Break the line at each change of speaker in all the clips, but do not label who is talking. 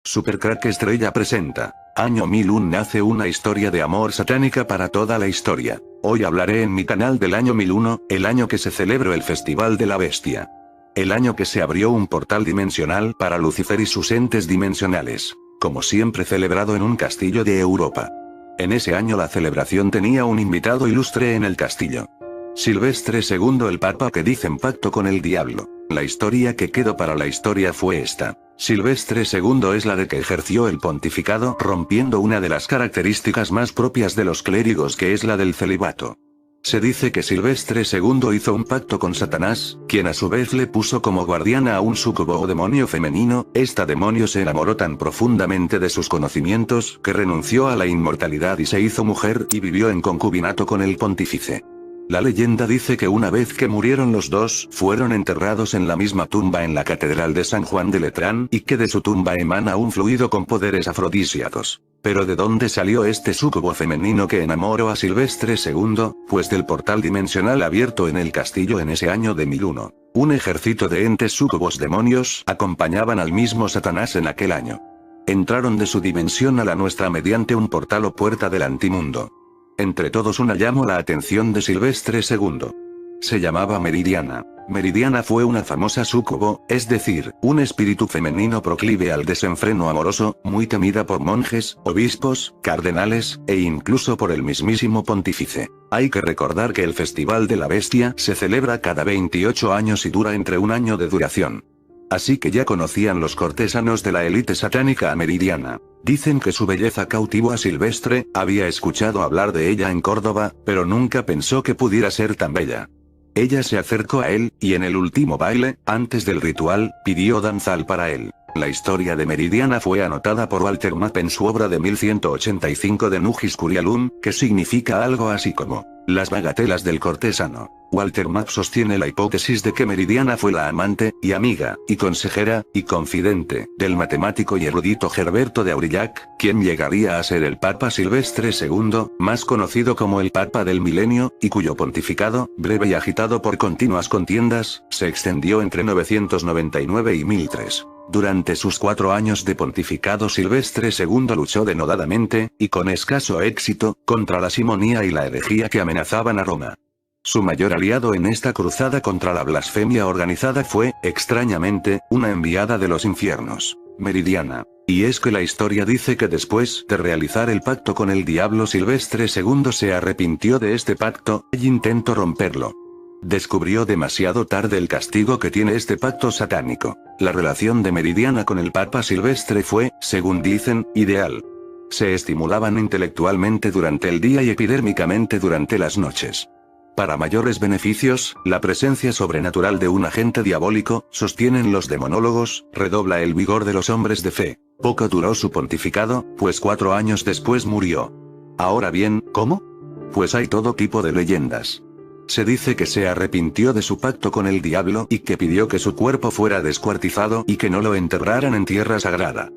Supercrack Estrella presenta. Año 1001 nace una historia de amor satánica para toda la historia. Hoy hablaré en mi canal del año 1001, el año que se celebró el Festival de la Bestia. El año que se abrió un portal dimensional para Lucifer y sus entes dimensionales. Como siempre celebrado en un castillo de Europa. En ese año la celebración tenía un invitado ilustre en el castillo. Silvestre II, el Papa que dicen pacto con el diablo. La historia que quedó para la historia fue esta. Silvestre II es la de que ejerció el pontificado rompiendo una de las características más propias de los clérigos, que es la del celibato. Se dice que Silvestre II hizo un pacto con Satanás, quien a su vez le puso como guardiana a un súcubo o demonio femenino. Esta demonio se enamoró tan profundamente de sus conocimientos que renunció a la inmortalidad y se hizo mujer y vivió en concubinato con el pontífice. La leyenda dice que una vez que murieron los dos, fueron enterrados en la misma tumba en la Catedral de San Juan de Letrán, y que de su tumba emana un fluido con poderes afrodisíacos. Pero ¿de dónde salió este súcubo femenino que enamoró a Silvestre II? Pues del portal dimensional abierto en el castillo en ese año de 1001. Un ejército de entes súcubos demonios acompañaban al mismo Satanás en aquel año. Entraron de su dimensión a la nuestra mediante un portal o puerta del antimundo. Entre todos una llamó la atención de Silvestre II. Se llamaba Meridiana. Meridiana fue una famosa súcubo, es decir, un espíritu femenino proclive al desenfreno amoroso, muy temida por monjes, obispos, cardenales, e incluso por el mismísimo pontífice. Hay que recordar que el Festival de la Bestia se celebra cada 28 años y dura entre un año de duración. Así que ya conocían los cortesanos de la élite satánica a Meridiana. Dicen que su belleza cautivó a Silvestre, había escuchado hablar de ella en Córdoba, pero nunca pensó que pudiera ser tan bella. Ella se acercó a él, y en el último baile, antes del ritual, pidió danzar para él. La historia de Meridiana fue anotada por Walter Map en su obra de 1185 de Nugis Curialum, que significa algo así como las bagatelas del cortesano. Walter Map sostiene la hipótesis de que Meridiana fue la amante, y amiga, y consejera, y confidente, del matemático y erudito Gerberto de Aurillac, quien llegaría a ser el Papa Silvestre II, más conocido como el Papa del Milenio, y cuyo pontificado, breve y agitado por continuas contiendas, se extendió entre 999 y 1003. Durante sus 4 años de pontificado Silvestre II luchó denodadamente, y con escaso éxito, contra la simonía y la herejía que amenazaban a Roma. Su mayor aliado en esta cruzada contra la blasfemia organizada fue, extrañamente, una enviada de los infiernos, Meridiana. Y es que la historia dice que después de realizar el pacto con el diablo, Silvestre II se arrepintió de este pacto, e intentó romperlo. Descubrió demasiado tarde el castigo que tiene este pacto satánico. La relación de Meridiana con el Papa Silvestre fue, según dicen, ideal. Se estimulaban intelectualmente durante el día y epidérmicamente durante las noches. Para mayores beneficios, la presencia sobrenatural de un agente diabólico, sostienen los demonólogos, redobla el vigor de los hombres de fe. Poco duró su pontificado, pues 4 años después murió. Ahora bien, ¿cómo? Pues hay todo tipo de leyendas. Se dice que se arrepintió de su pacto con el diablo y que pidió que su cuerpo fuera descuartizado y que no lo enterraran en tierra sagrada.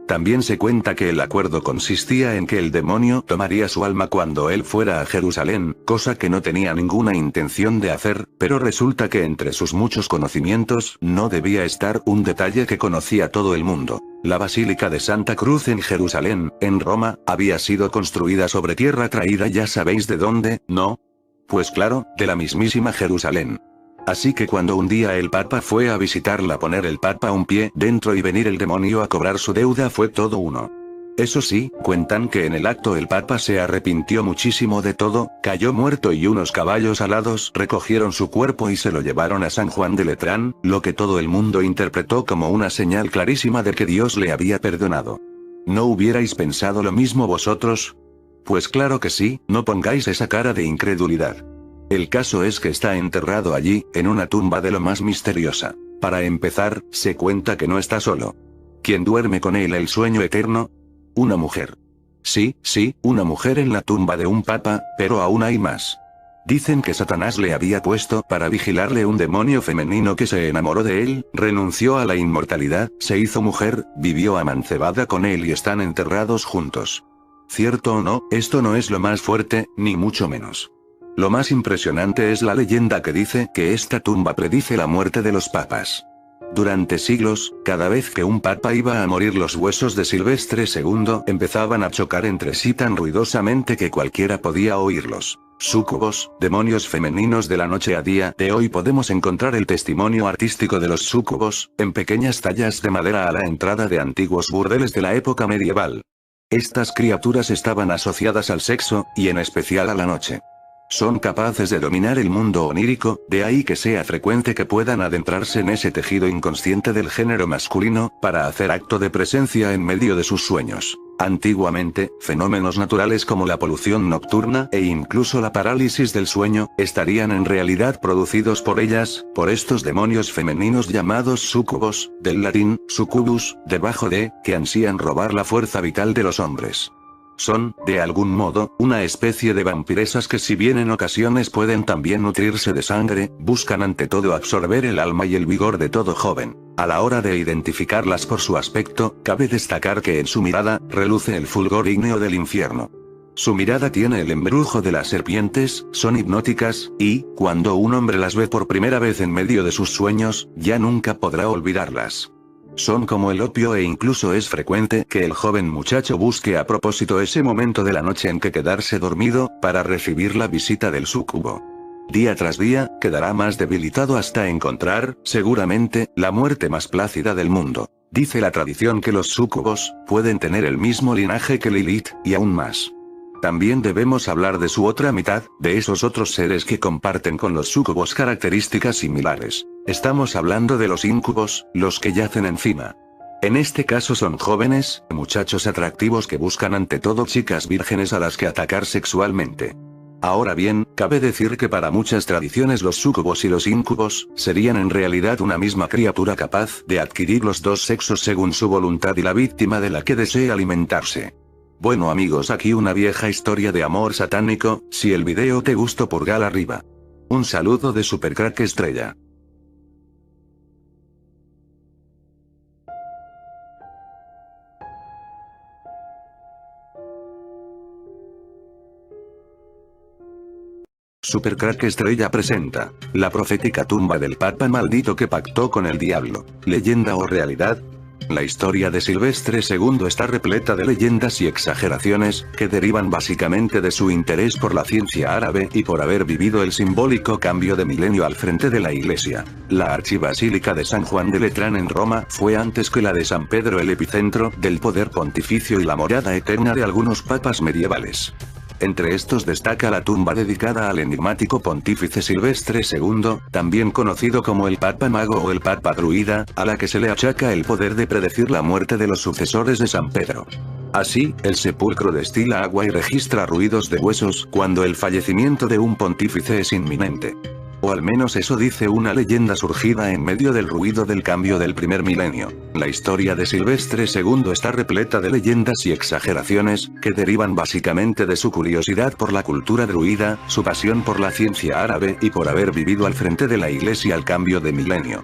También se cuenta que el acuerdo consistía en que el demonio tomaría su alma cuando él fuera a Jerusalén, cosa que no tenía ninguna intención de hacer, pero resulta que entre sus muchos conocimientos no debía estar un detalle que conocía todo el mundo. La Basílica de Santa Cruz en Jerusalén, en Roma, había sido construida sobre tierra traída, ya sabéis de dónde, ¿no? Pues claro, de la mismísima Jerusalén. Así que cuando un día el Papa fue a visitarla, poner el Papa un pie dentro y venir el demonio a cobrar su deuda fue todo uno. Eso sí, cuentan que en el acto el Papa se arrepintió muchísimo de todo, cayó muerto y unos caballos alados recogieron su cuerpo y se lo llevaron a San Juan de Letrán, lo que todo el mundo interpretó como una señal clarísima de que Dios le había perdonado. ¿No hubierais pensado lo mismo vosotros? Pues claro que sí, no pongáis esa cara de incredulidad. El caso es que está enterrado allí, en una tumba de lo más misteriosa. Para empezar, se cuenta que no está solo. ¿Quién duerme con él el sueño eterno? Una mujer. Sí, una mujer en la tumba de un papa, pero aún hay más. Dicen que Satanás le había puesto para vigilarle un demonio femenino que se enamoró de él, renunció a la inmortalidad, se hizo mujer, vivió amancebada con él y están enterrados juntos. ¿Cierto o no? Esto no es lo más fuerte, ni mucho menos. Lo más impresionante es la leyenda que dice que esta tumba predice la muerte de los papas. Durante siglos, cada vez que un papa iba a morir, los huesos de Silvestre II empezaban a chocar entre sí tan ruidosamente que cualquiera podía oírlos. Súcubos, demonios femeninos de la noche. A día de hoy podemos encontrar el testimonio artístico de los súcubos, en pequeñas tallas de madera a la entrada de antiguos burdeles de la época medieval. Estas criaturas estaban asociadas al sexo, y en especial a la noche. Son capaces de dominar el mundo onírico, de ahí que sea frecuente que puedan adentrarse en ese tejido inconsciente del género masculino, para hacer acto de presencia en medio de sus sueños. Antiguamente, fenómenos naturales como la polución nocturna e incluso la parálisis del sueño, estarían en realidad producidos por ellas, por estos demonios femeninos llamados súcubos, del latín, succubus, debajo de, que ansían robar la fuerza vital de los hombres. Son, de algún modo, una especie de vampiresas que, si bien en ocasiones pueden también nutrirse de sangre, buscan ante todo absorber el alma y el vigor de todo joven. A la hora de identificarlas por su aspecto, cabe destacar que en su mirada, reluce el fulgor ígneo del infierno. Su mirada tiene el embrujo de las serpientes, son hipnóticas, y, cuando un hombre las ve por primera vez en medio de sus sueños, ya nunca podrá olvidarlas. Son como el opio, e incluso es frecuente que el joven muchacho busque a propósito ese momento de la noche en que quedarse dormido, para recibir la visita del súcubo. Día tras día, quedará más debilitado hasta encontrar, seguramente, la muerte más plácida del mundo. Dice la tradición que los súcubos pueden tener el mismo linaje que Lilith, y aún más. También debemos hablar de su otra mitad, de esos otros seres que comparten con los súcubos características similares. Estamos hablando de los íncubos, los que yacen encima. En este caso son jóvenes, muchachos atractivos que buscan ante todo chicas vírgenes a las que atacar sexualmente. Ahora bien, cabe decir que para muchas tradiciones los súcubos y los íncubos serían en realidad una misma criatura capaz de adquirir los dos sexos según su voluntad y la víctima de la que desee alimentarse. Bueno amigos, aquí una vieja historia de amor satánico. Si el video te gustó, pulgar arriba. Un saludo de Supercrack Estrella. Supercrack Estrella presenta la profética tumba del Papa maldito que pactó con el diablo. ¿Leyenda o realidad? La historia de Silvestre II está repleta de leyendas y exageraciones, que derivan básicamente de su interés por la ciencia árabe y por haber vivido el simbólico cambio de milenio al frente de la iglesia. La archibasílica de San Juan de Letrán en Roma fue antes que la de San Pedro el epicentro del poder pontificio y la morada eterna de algunos papas medievales. Entre estos destaca la tumba dedicada al enigmático pontífice Silvestre II, también conocido como el Papa Mago o el Papa Druida, a la que se le achaca el poder de predecir la muerte de los sucesores de San Pedro. Así, el sepulcro destila agua y registra ruidos de huesos cuando el fallecimiento de un pontífice es inminente. O al menos eso dice una leyenda surgida en medio del ruido del cambio del primer milenio. La historia de Silvestre II está repleta de leyendas y exageraciones, que derivan básicamente de su curiosidad por la cultura druida, su pasión por la ciencia árabe y por haber vivido al frente de la iglesia al cambio de milenio.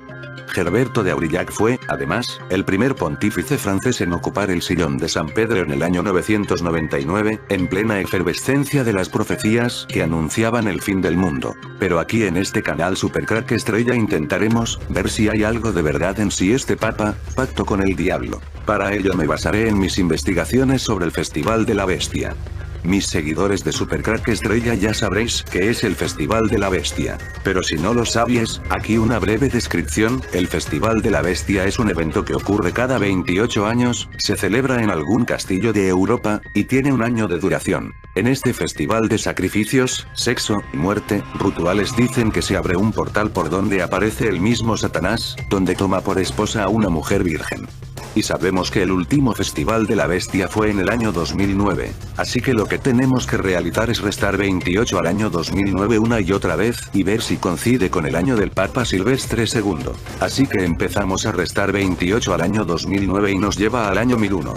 Gerberto de Aurillac fue, además, el primer pontífice francés en ocupar el sillón de San Pedro en el año 999, en plena efervescencia de las profecías que anunciaban el fin del mundo. Pero aquí en este canal Supercrack Estrella intentaremos ver si hay algo de verdad en si este papa pacto con el diablo. Para ello me basaré en mis investigaciones sobre el Festival de la Bestia. Mis seguidores de Supercrack Estrella ya sabréis que es el Festival de la Bestia. Pero si no lo sabíais, aquí una breve descripción. El Festival de la Bestia es un evento que ocurre cada 28 años, se celebra en algún castillo de Europa, y tiene un año de duración. En este festival de sacrificios, sexo y muerte, rituales dicen que se abre un portal por donde aparece el mismo Satanás, donde toma por esposa a una mujer virgen. Y sabemos que el último Festival de la Bestia fue en el año 2009, así que lo que tenemos que realizar es restar 28 al año 2009 una y otra vez, y ver si coincide con el año del Papa Silvestre II. Así que empezamos a restar 28 al año 2009 y nos lleva al año 1001.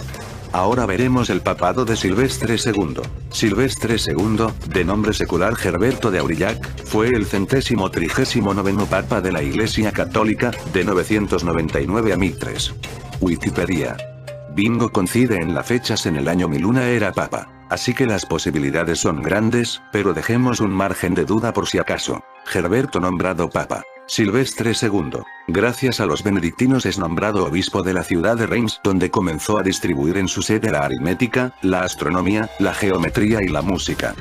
Ahora veremos el papado de Silvestre II. Silvestre II, de nombre secular Gerberto de Aurillac, fue el 139º Papa de la Iglesia Católica, de 999 a 1003. Wikipedia. Bingo coincide en las fechas en el año 1001 era papa, así que las posibilidades son grandes, pero dejemos un margen de duda por si acaso. Gerberto nombrado papa. Silvestre II. Gracias a los benedictinos es nombrado obispo de la ciudad de Reims, donde comenzó a distribuir en su sede la aritmética, la astronomía, la geometría y la música.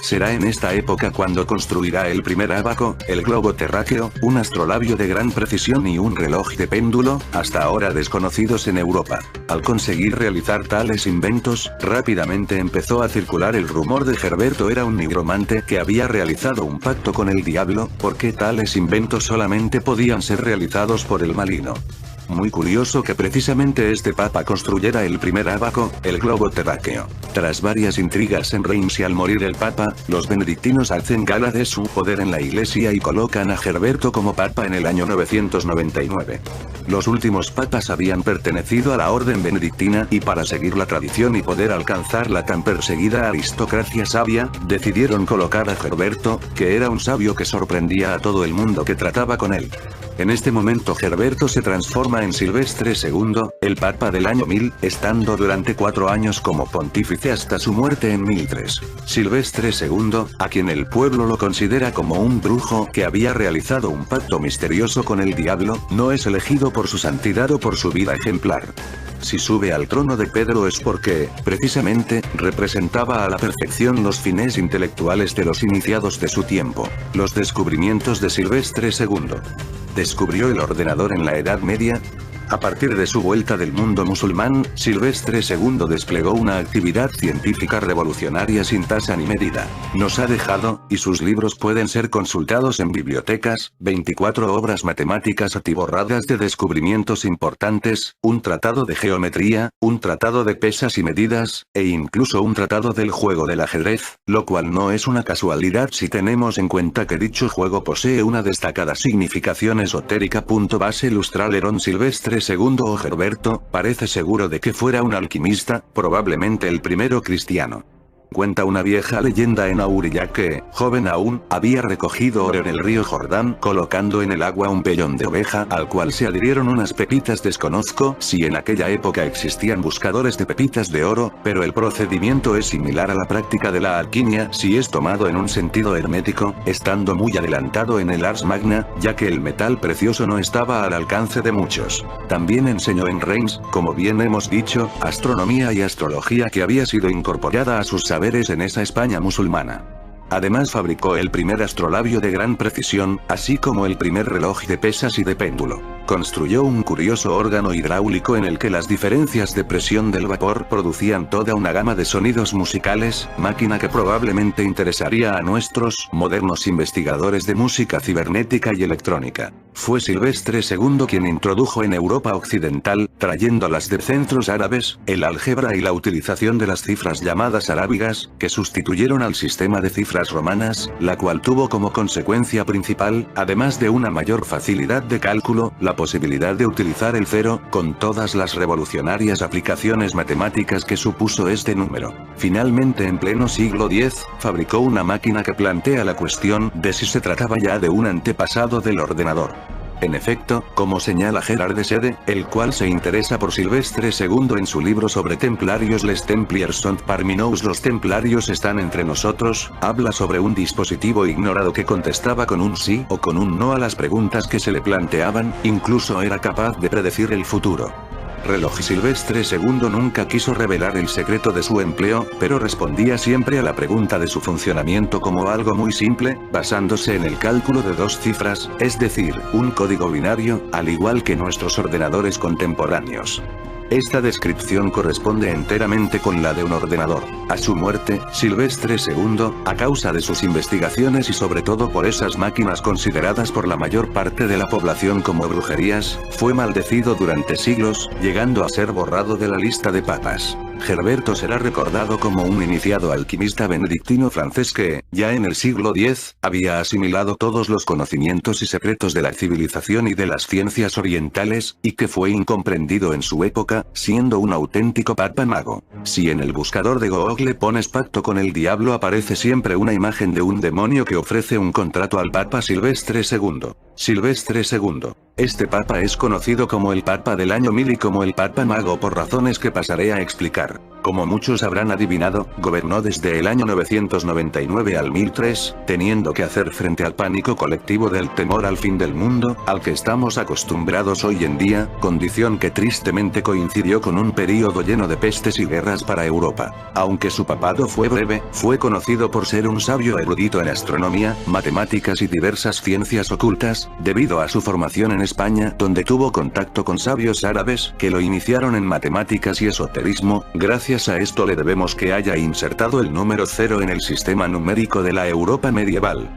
Será en esta época cuando construirá el primer ábaco, el globo terráqueo, un astrolabio de gran precisión y un reloj de péndulo, hasta ahora desconocidos en Europa. Al conseguir realizar tales inventos, rápidamente empezó a circular el rumor de Herberto era un nigromante que había realizado un pacto con el diablo, porque tales inventos solamente podían ser realizados por el maligno. Muy curioso que precisamente este papa construyera el primer ábaco, el globo terráqueo. Tras varias intrigas en Reims y al morir el papa, los benedictinos hacen gala de su poder en la iglesia y colocan a Herberto como papa en el año 999. Los últimos papas habían pertenecido a la orden benedictina y para seguir la tradición y poder alcanzar la tan perseguida aristocracia sabia, decidieron colocar a Herberto, que era un sabio que sorprendía a todo el mundo que trataba con él. En este momento Herberto se transforma en Silvestre II, el papa del año 1000, estando durante 4 años como pontífice hasta su muerte en 1003. Silvestre II, a quien el pueblo lo considera como un brujo que había realizado un pacto misterioso con el diablo, no es elegido por su santidad o por su vida ejemplar. Si sube al trono de Pedro es porque, precisamente, representaba a la perfección los fines intelectuales de los iniciados de su tiempo. Los descubrimientos de Silvestre II. ¿Descubrió el ordenador en la Edad Media? A partir de su vuelta del mundo musulmán, Silvestre II desplegó una actividad científica revolucionaria sin tasa ni medida. Nos ha dejado, y sus libros pueden ser consultados en bibliotecas, 24 obras matemáticas atiborradas de descubrimientos importantes, un tratado de geometría, un tratado de pesas y medidas, e incluso un tratado del juego del ajedrez, lo cual no es una casualidad si tenemos en cuenta que dicho juego posee una destacada significación esotérica. Base ilustrar Herón Silvestre II o Herberto, parece seguro de que fuera un alquimista, probablemente el primero cristiano. Cuenta una vieja leyenda en Aurillac que, joven aún, había recogido oro en el río Jordán colocando en el agua un pellón de oveja al cual se adhirieron unas pepitas. Desconozco si en aquella época existían buscadores de pepitas de oro, pero el procedimiento es similar a la práctica de la alquimia si es tomado en un sentido hermético, estando muy adelantado en el Ars Magna, ya que el metal precioso no estaba al alcance de muchos. También enseñó en Reims, como bien hemos dicho, astronomía y astrología que había sido incorporada a sus saberes en esa España musulmana. Además fabricó el primer astrolabio de gran precisión, así como el primer reloj de pesas y de péndulo. Construyó un curioso órgano hidráulico en el que las diferencias de presión del vapor producían toda una gama de sonidos musicales, máquina que probablemente interesaría a nuestros modernos investigadores de música cibernética y electrónica. Fue Silvestre II quien introdujo en Europa occidental, trayéndolas de centros árabes, el álgebra y la utilización de las cifras llamadas arábigas, que sustituyeron al sistema de cifras romanas, la cual tuvo como consecuencia principal, además de una mayor facilidad de cálculo, la posibilidad de utilizar el cero, con todas las revolucionarias aplicaciones matemáticas que supuso este número. Finalmente en pleno siglo X, fabricó una máquina que plantea la cuestión de si se trataba ya de un antepasado del ordenador. En efecto, como señala Gerard de Sede, el cual se interesa por Silvestre II en su libro sobre templarios Les Templiers sont parmi nous, los templarios están entre nosotros, habla sobre un dispositivo ignorado que contestaba con un sí o con un no a las preguntas que se le planteaban, incluso era capaz de predecir el futuro. Reloj. Silvestre II nunca quiso revelar el secreto de su empleo, pero respondía siempre a la pregunta de su funcionamiento como algo muy simple, basándose en el cálculo de 2 cifras, es decir, un código binario, al igual que nuestros ordenadores contemporáneos. Esta descripción corresponde enteramente con la de un ordenador. A su muerte, Silvestre II, a causa de sus investigaciones y sobre todo por esas máquinas consideradas por la mayor parte de la población como brujerías, fue maldecido durante siglos, llegando a ser borrado de la lista de papas. Herberto será recordado como un iniciado alquimista benedictino francés que, ya en el siglo X, había asimilado todos los conocimientos y secretos de la civilización y de las ciencias orientales, y que fue incomprendido en su época, siendo un auténtico papa mago. Si en el buscador de Google pones pacto con el diablo aparece siempre una imagen de un demonio que ofrece un contrato al papa Silvestre II. Silvestre II. Este papa es conocido como el papa del año 1000 y como el papa mago por razones que pasaré a explicar. Como muchos habrán adivinado, gobernó desde el año 999 al 1003, teniendo que hacer frente al pánico colectivo del temor al fin del mundo, al que estamos acostumbrados hoy en día, condición que tristemente coincidió con un período lleno de pestes y guerras para Europa. Aunque su papado fue breve, fue conocido por ser un sabio erudito en astronomía, matemáticas y diversas ciencias ocultas, debido a su formación en España, donde tuvo contacto con sabios árabes, que lo iniciaron en matemáticas y esoterismo. Gracias a esto le debemos que haya insertado el número 0 en el sistema numérico de la Europa medieval.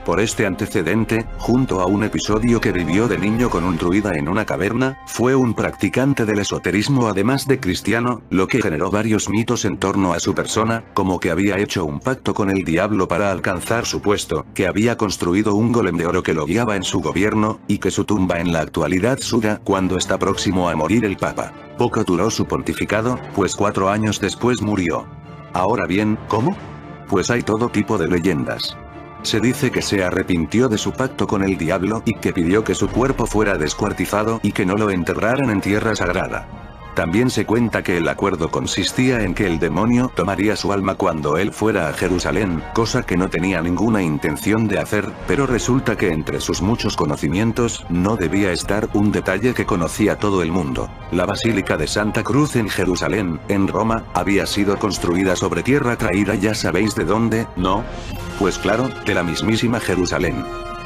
Por este antecedente, junto a un episodio que vivió de niño con un druida en una caverna, fue un practicante del esoterismo además de cristiano, lo que generó varios mitos en torno a su persona, como que había hecho un pacto con el diablo para alcanzar su puesto, que había construido un golem de oro que lo guiaba en su gobierno, y que su tumba en la actualidad suda cuando está próximo a morir el papa. Poco duró su pontificado, pues 4 años después murió. Ahora bien, ¿cómo? Pues hay todo tipo de leyendas. Se dice que se arrepintió de su pacto con el diablo y que pidió que su cuerpo fuera descuartizado y que no lo enterraran en tierra sagrada. También se cuenta que el acuerdo consistía en que el demonio tomaría su alma cuando él fuera a Jerusalén, cosa que no tenía ninguna intención de hacer, pero resulta que entre sus muchos conocimientos, no debía estar un detalle que conocía todo el mundo. La Basílica de Santa Cruz en Jerusalén, en Roma, había sido construida sobre tierra traída, ya sabéis de dónde, ¿no? Pues claro, de la mismísima Jerusalén.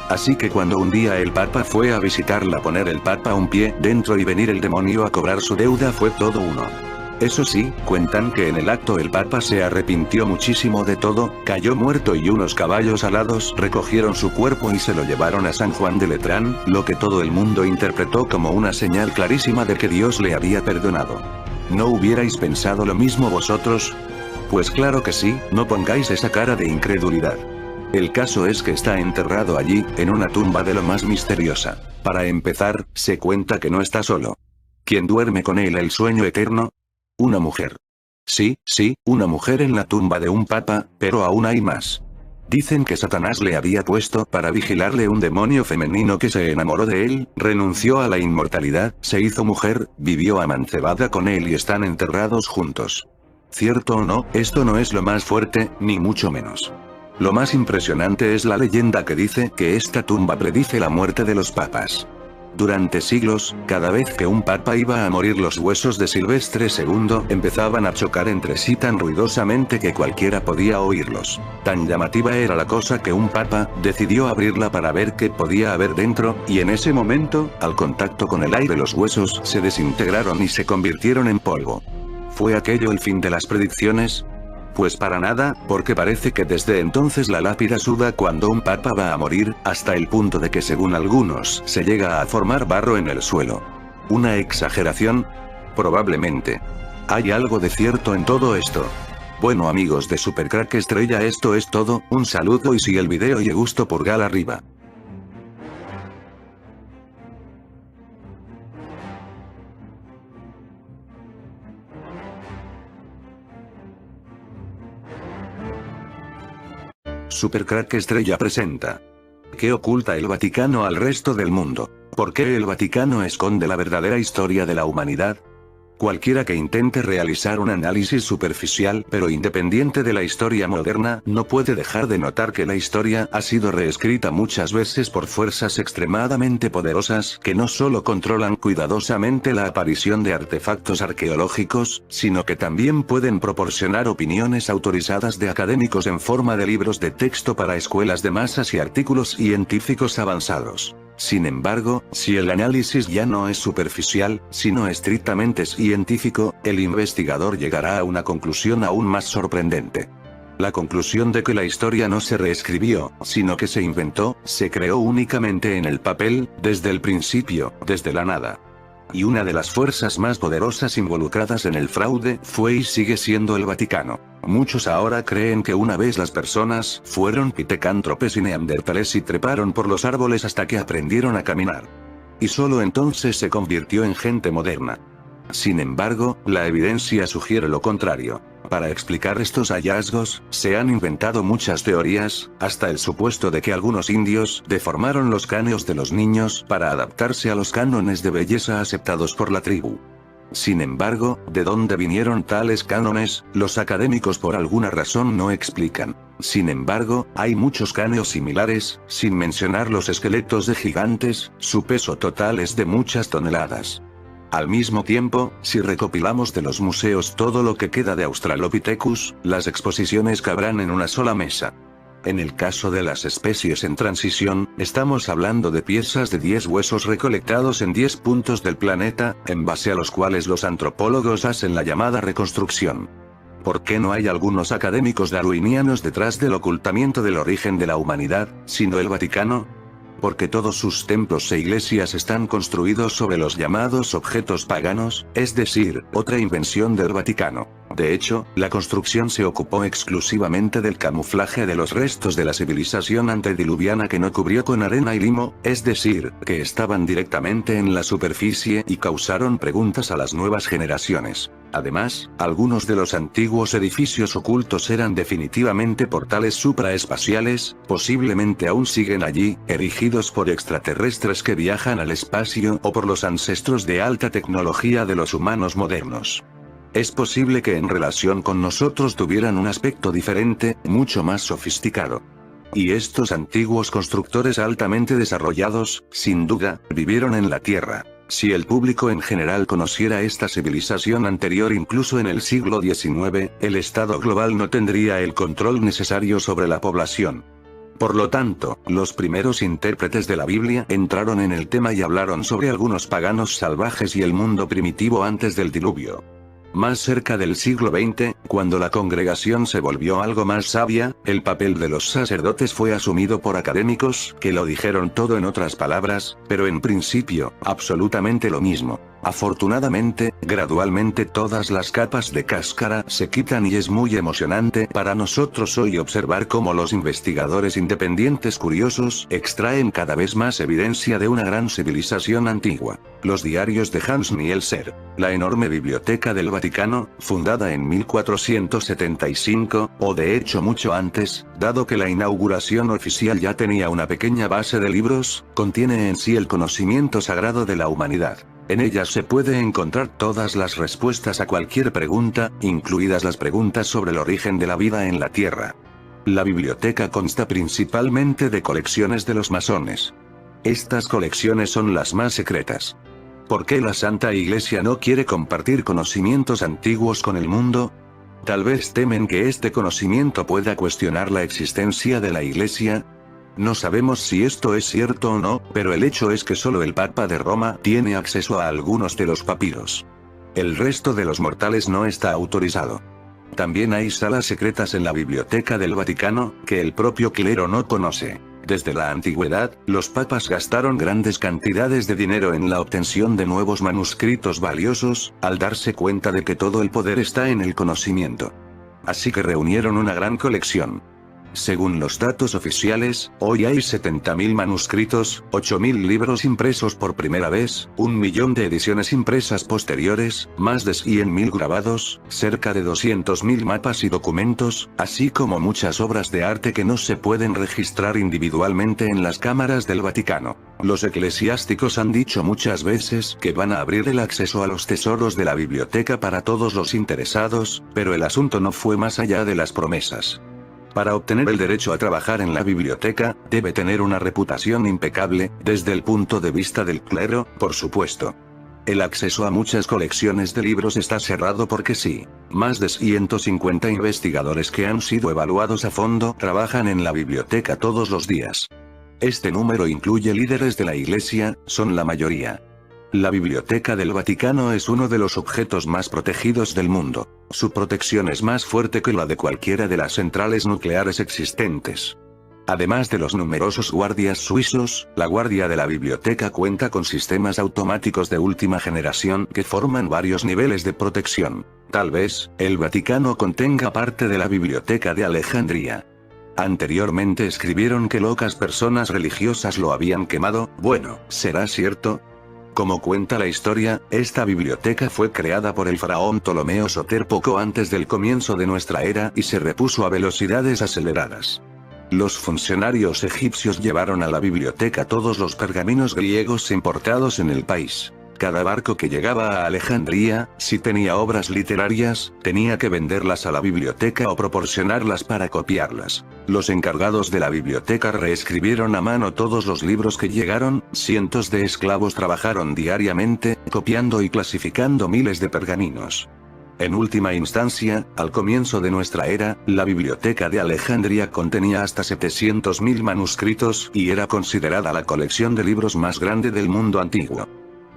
Así que cuando un día el Papa fue a visitarla, poner el Papa un pie dentro y venir el demonio a cobrar su deuda fue todo uno. Eso sí, cuentan que en el acto el Papa se arrepintió muchísimo de todo, cayó muerto y unos caballos alados recogieron su cuerpo y se lo llevaron a San Juan de Letrán, lo que todo el mundo interpretó como una señal clarísima de que Dios le había perdonado. ¿No hubierais pensado lo mismo vosotros? Pues claro que sí, no pongáis esa cara de incredulidad. El caso es que está enterrado allí, en una tumba de lo más misteriosa. Para empezar, se cuenta que no está solo. ¿Quién duerme con él el sueño eterno? Una mujer. Sí, una mujer en la tumba de un papa, pero aún hay más. Dicen que Satanás le había puesto para vigilarle un demonio femenino que se enamoró de él, renunció a la inmortalidad, se hizo mujer, vivió amancebada con él y están enterrados juntos. ¿Cierto o no? Esto no es lo más fuerte, ni mucho menos. Lo más impresionante es la leyenda que dice que esta tumba predice la muerte de los papas. Durante siglos, cada vez que un papa iba a morir, los huesos de Silvestre II empezaban a chocar entre sí tan ruidosamente que cualquiera podía oírlos. Tan llamativa era la cosa que un papa decidió abrirla para ver qué podía haber dentro, y en ese momento, al contacto con el aire, los huesos se desintegraron y se convirtieron en polvo. ¿Fue aquello el fin de las predicciones? Pues para nada, porque parece que desde entonces la lápida suda cuando un papa va a morir, hasta el punto de que según algunos se llega a formar barro en el suelo. ¿Una exageración? Probablemente. ¿Hay algo de cierto en todo esto? Bueno amigos de Supercrack Estrella, esto es todo, un saludo y si el video le gustó pulgar arriba. Supercrack Estrella presenta. ¿Qué oculta el Vaticano al resto del mundo? ¿Por qué el Vaticano esconde la verdadera historia de la humanidad? Cualquiera que intente realizar un análisis superficial pero independiente de la historia moderna, no puede dejar de notar que la historia ha sido reescrita muchas veces por fuerzas extremadamente poderosas que no solo controlan cuidadosamente la aparición de artefactos arqueológicos, sino que también pueden proporcionar opiniones autorizadas de académicos en forma de libros de texto para escuelas de masas y artículos científicos avanzados. Sin embargo, si el análisis ya no es superficial, sino estrictamente científico, el investigador llegará a una conclusión aún más sorprendente. La conclusión de que la historia no se reescribió, sino que se inventó, se creó únicamente en el papel, desde el principio, desde la nada. Y una de las fuerzas más poderosas involucradas en el fraude fue y sigue siendo el Vaticano. Muchos ahora creen que una vez las personas fueron pitecántropes y neandertales y treparon por los árboles hasta que aprendieron a caminar. Y solo entonces se convirtió en gente moderna. Sin embargo, la evidencia sugiere lo contrario. Para explicar estos hallazgos, se han inventado muchas teorías, hasta el supuesto de que algunos indios deformaron los cráneos de los niños para adaptarse a los cánones de belleza aceptados por la tribu. Sin embargo, ¿de dónde vinieron tales cánones? Los académicos por alguna razón no explican. Sin embargo, hay muchos cánones similares, sin mencionar los esqueletos de gigantes, su peso total es de muchas toneladas. Al mismo tiempo, si recopilamos de los museos todo lo que queda de Australopithecus, las exposiciones cabrán en una sola mesa. En el caso de las especies en transición, estamos hablando de piezas de 10 huesos recolectados en 10 puntos del planeta, en base a los cuales los antropólogos hacen la llamada reconstrucción. ¿Por qué no hay algunos académicos darwinianos detrás del ocultamiento del origen de la humanidad, sino el Vaticano? Porque todos sus templos e iglesias están construidos sobre los llamados objetos paganos, es decir, otra invención del Vaticano. De hecho, la construcción se ocupó exclusivamente del camuflaje de los restos de la civilización antediluviana que no cubrió con arena y limo, es decir, que estaban directamente en la superficie y causaron preguntas a las nuevas generaciones. Además, algunos de los antiguos edificios ocultos eran definitivamente portales supraespaciales, posiblemente aún siguen allí, erigidos por extraterrestres que viajan al espacio o por los ancestros de alta tecnología de los humanos modernos. Es posible que en relación con nosotros tuvieran un aspecto diferente, mucho más sofisticado. Y estos antiguos constructores altamente desarrollados, sin duda, vivieron en la Tierra. Si el público en general conociera esta civilización anterior incluso en el siglo XIX, el Estado global no tendría el control necesario sobre la población. Por lo tanto, los primeros intérpretes de la Biblia entraron en el tema y hablaron sobre algunos paganos salvajes y el mundo primitivo antes del diluvio. Más cerca del siglo XX, cuando la congregación se volvió algo más sabia, el papel de los sacerdotes fue asumido por académicos, que lo dijeron todo en otras palabras, pero en principio, absolutamente lo mismo. Afortunadamente, gradualmente todas las capas de cáscara se quitan y es muy emocionante para nosotros hoy observar cómo los investigadores independientes curiosos extraen cada vez más evidencia de una gran civilización antigua. Los diarios de Hans Nielsen, la enorme biblioteca del Vaticano, fundada en 1475, o de hecho mucho antes, dado que la inauguración oficial ya tenía una pequeña base de libros, contiene en sí el conocimiento sagrado de la humanidad. En ella se puede encontrar todas las respuestas a cualquier pregunta, incluidas las preguntas sobre el origen de la vida en la Tierra. La biblioteca consta principalmente de colecciones de los masones. Estas colecciones son las más secretas. ¿Por qué la Santa Iglesia no quiere compartir conocimientos antiguos con el mundo? Tal vez temen que este conocimiento pueda cuestionar la existencia de la Iglesia. No sabemos si esto es cierto o no, pero el hecho es que solo el Papa de Roma tiene acceso a algunos de los papiros. El resto de los mortales no está autorizado. También hay salas secretas en la Biblioteca del Vaticano, que el propio clero no conoce. Desde la antigüedad, los papas gastaron grandes cantidades de dinero en la obtención de nuevos manuscritos valiosos, al darse cuenta de que todo el poder está en el conocimiento. Así que reunieron una gran colección. Según los datos oficiales, hoy hay 70.000 manuscritos, 8.000 libros impresos por primera vez, 1 millón de ediciones impresas posteriores, más de 100.000 grabados, cerca de 200.000 mapas y documentos, así como muchas obras de arte que no se pueden registrar individualmente en las cámaras del Vaticano. Los eclesiásticos han dicho muchas veces que van a abrir el acceso a los tesoros de la biblioteca para todos los interesados, pero el asunto no fue más allá de las promesas. Para obtener el derecho a trabajar en la biblioteca, debe tener una reputación impecable, desde el punto de vista del clero, por supuesto. El acceso a muchas colecciones de libros está cerrado porque sí. Más de 150 investigadores que han sido evaluados a fondo trabajan en la biblioteca todos los días. Este número incluye líderes de la Iglesia, son la mayoría. La Biblioteca del Vaticano es uno de los objetos más protegidos del mundo. Su protección es más fuerte que la de cualquiera de las centrales nucleares existentes. Además de los numerosos guardias suizos, la guardia de la biblioteca cuenta con sistemas automáticos de última generación que forman varios niveles de protección. Tal vez, el Vaticano contenga parte de la Biblioteca de Alejandría. Anteriormente escribieron que locas personas religiosas lo habían quemado. Bueno, ¿será cierto? Como cuenta la historia, esta biblioteca fue creada por el faraón Ptolomeo Soter poco antes del comienzo de nuestra era y se repuso a velocidades aceleradas. Los funcionarios egipcios llevaron a la biblioteca todos los pergaminos griegos importados en el país. Cada barco que llegaba a Alejandría, si tenía obras literarias, tenía que venderlas a la biblioteca o proporcionarlas para copiarlas. Los encargados de la biblioteca reescribieron a mano todos los libros que llegaron, cientos de esclavos trabajaron diariamente, copiando y clasificando miles de pergaminos. En última instancia, al comienzo de nuestra era, la biblioteca de Alejandría contenía hasta 700.000 manuscritos, y era considerada la colección de libros más grande del mundo antiguo.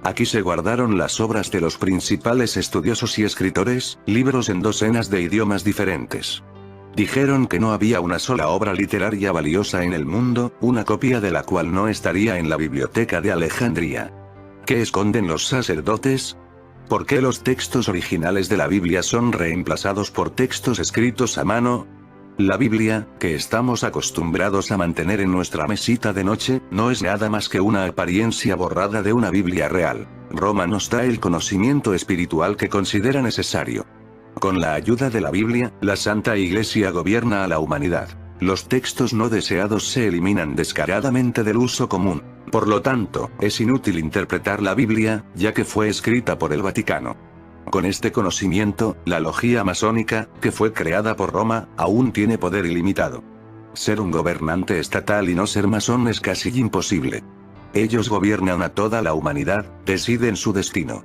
Aquí se guardaron las obras de los principales estudiosos y escritores, libros en docenas de idiomas diferentes. Dijeron que no había una sola obra literaria valiosa en el mundo, una copia de la cual no estaría en la biblioteca de Alejandría. ¿Qué esconden los sacerdotes? ¿Por qué los textos originales de la Biblia son reemplazados por textos escritos a mano? La Biblia, que estamos acostumbrados a mantener en nuestra mesita de noche, no es nada más que una apariencia borrada de una Biblia real. Roma nos da el conocimiento espiritual que considera necesario. Con la ayuda de la Biblia, la Santa Iglesia gobierna a la humanidad. Los textos no deseados se eliminan descaradamente del uso común. Por lo tanto, es inútil interpretar la Biblia, ya que fue escrita por el Vaticano. Con este conocimiento, la logía masónica, que fue creada por Roma, aún tiene poder ilimitado. Ser un gobernante estatal y no ser masón es casi imposible. Ellos gobiernan a toda la humanidad, deciden su destino.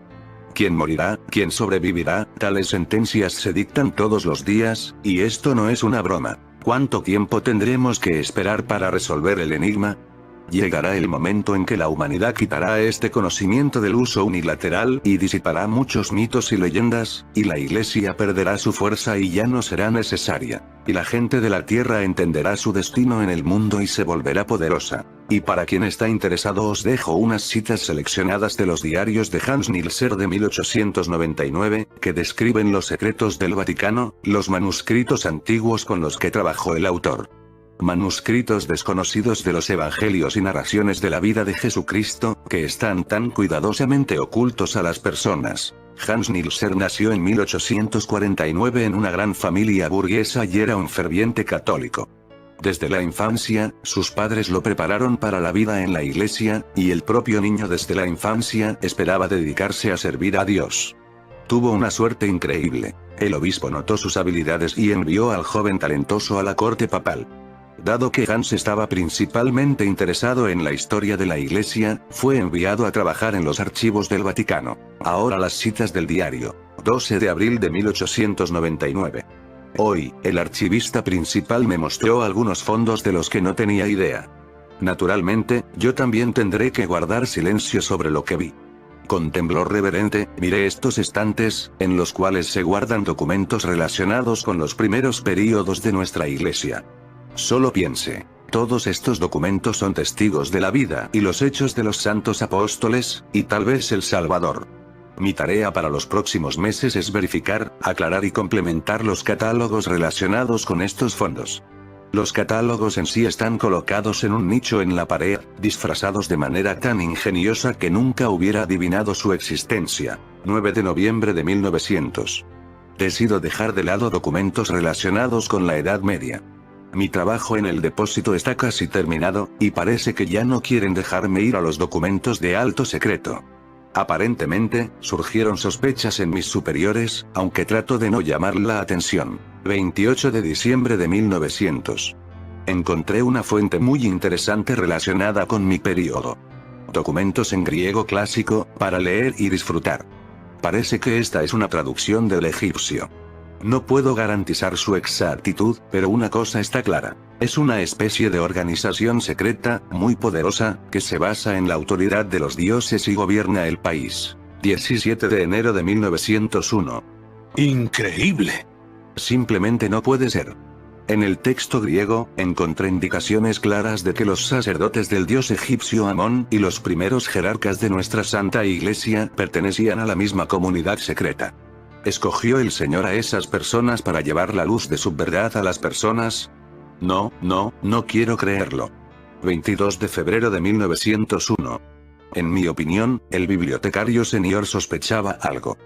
¿Quién morirá? ¿Quién sobrevivirá? Tales sentencias se dictan todos los días, y esto no es una broma. ¿Cuánto tiempo tendremos que esperar para resolver el enigma? Llegará el momento en que la humanidad quitará este conocimiento del uso unilateral y disipará muchos mitos y leyendas, y la Iglesia perderá su fuerza y ya no será necesaria. Y la gente de la Tierra entenderá su destino en el mundo y se volverá poderosa. Y para quien está interesado os dejo unas citas seleccionadas de los diarios de Hans Nilser de 1899, que describen los secretos del Vaticano, los manuscritos antiguos con los que trabajó el autor. Manuscritos desconocidos de los evangelios y narraciones de la vida de Jesucristo, que están tan cuidadosamente ocultos a las personas. Hans Nilser nació en 1849 en una gran familia burguesa y era un ferviente católico. Desde la infancia, sus padres lo prepararon para la vida en la iglesia, y el propio niño desde la infancia esperaba dedicarse a servir a Dios. Tuvo una suerte increíble. El obispo notó sus habilidades y envió al joven talentoso a la corte papal. Dado que Hans estaba principalmente interesado en la historia de la Iglesia, fue enviado a trabajar en los archivos del Vaticano. Ahora las citas del diario. 12 de abril de 1899. Hoy, el archivista principal me mostró algunos fondos de los que no tenía idea. Naturalmente, yo también tendré que guardar silencio sobre lo que vi. Con temblor reverente, miré estos estantes, en los cuales se guardan documentos relacionados con los primeros períodos de nuestra Iglesia. Solo piense. Todos estos documentos son testigos de la vida y los hechos de los santos apóstoles, y tal vez el Salvador. Mi tarea para los próximos meses es verificar, aclarar y complementar los catálogos relacionados con estos fondos. Los catálogos en sí están colocados en un nicho en la pared, disfrazados de manera tan ingeniosa que nunca hubiera adivinado su existencia. 9 de noviembre de 1900. Decido dejar de lado documentos relacionados con la Edad Media. Mi trabajo en el depósito está casi terminado, y parece que ya no quieren dejarme ir a los documentos de alto secreto. Aparentemente, surgieron sospechas en mis superiores, aunque trato de no llamar la atención. 28 de diciembre de 1900. Encontré una fuente muy interesante relacionada con mi periodo. Documentos en griego clásico, para leer y disfrutar. Parece que esta es una traducción del egipcio. No puedo garantizar su exactitud, pero una cosa está clara. Es una especie de organización secreta, muy poderosa, que se basa en la autoridad de los dioses y gobierna el país. 17 de enero de 1901. ¡Increíble! Simplemente no puede ser. En el texto griego, encontré indicaciones claras de que los sacerdotes del dios egipcio Amón y los primeros jerarcas de nuestra Santa Iglesia pertenecían a la misma comunidad secreta. ¿Escogió el Señor a esas personas para llevar la luz de su verdad a las personas? No quiero creerlo. 22 de febrero de 1901. En mi opinión, el bibliotecario senior sospechaba algo.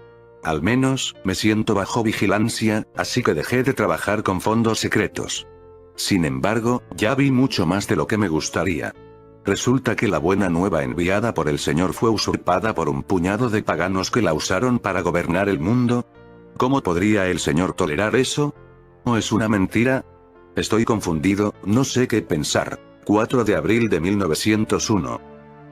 Al menos, me siento bajo vigilancia, así que dejé de trabajar con fondos secretos. Sin embargo, ya vi mucho más de lo que me gustaría. Resulta que la buena nueva enviada por el Señor fue usurpada por un puñado de paganos que la usaron para gobernar el mundo. ¿Cómo podría el Señor tolerar eso? ¿O es una mentira? Estoy confundido, no sé qué pensar. 4 de abril de 1901.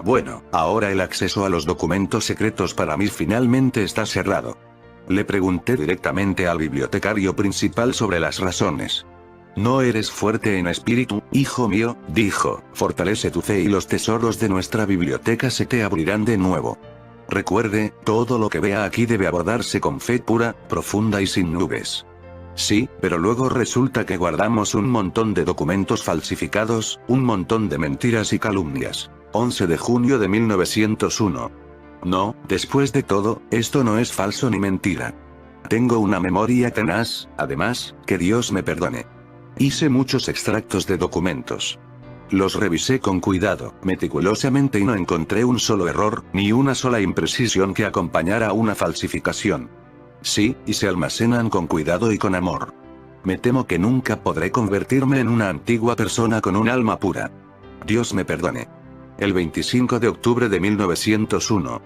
Bueno, ahora el acceso a los documentos secretos para mí finalmente está cerrado. Le pregunté directamente al bibliotecario principal sobre las razones. No eres fuerte en espíritu, hijo mío, dijo, fortalece tu fe y los tesoros de nuestra biblioteca se te abrirán de nuevo. Recuerde, todo lo que vea aquí debe abordarse con fe pura, profunda y sin nubes. Sí, pero luego resulta que guardamos un montón de documentos falsificados, un montón de mentiras y calumnias. 11 de junio de 1901. No, después de todo, esto no es falso ni mentira. Tengo una memoria tenaz, además, que Dios me perdone. Hice muchos extractos de documentos. Los revisé con cuidado, meticulosamente y no encontré un solo error, ni una sola imprecisión que acompañara a una falsificación. Sí, y se almacenan con cuidado y con amor. Me temo que nunca podré convertirme en una antigua persona con un alma pura. Dios me perdone. El 25 de octubre de 1901.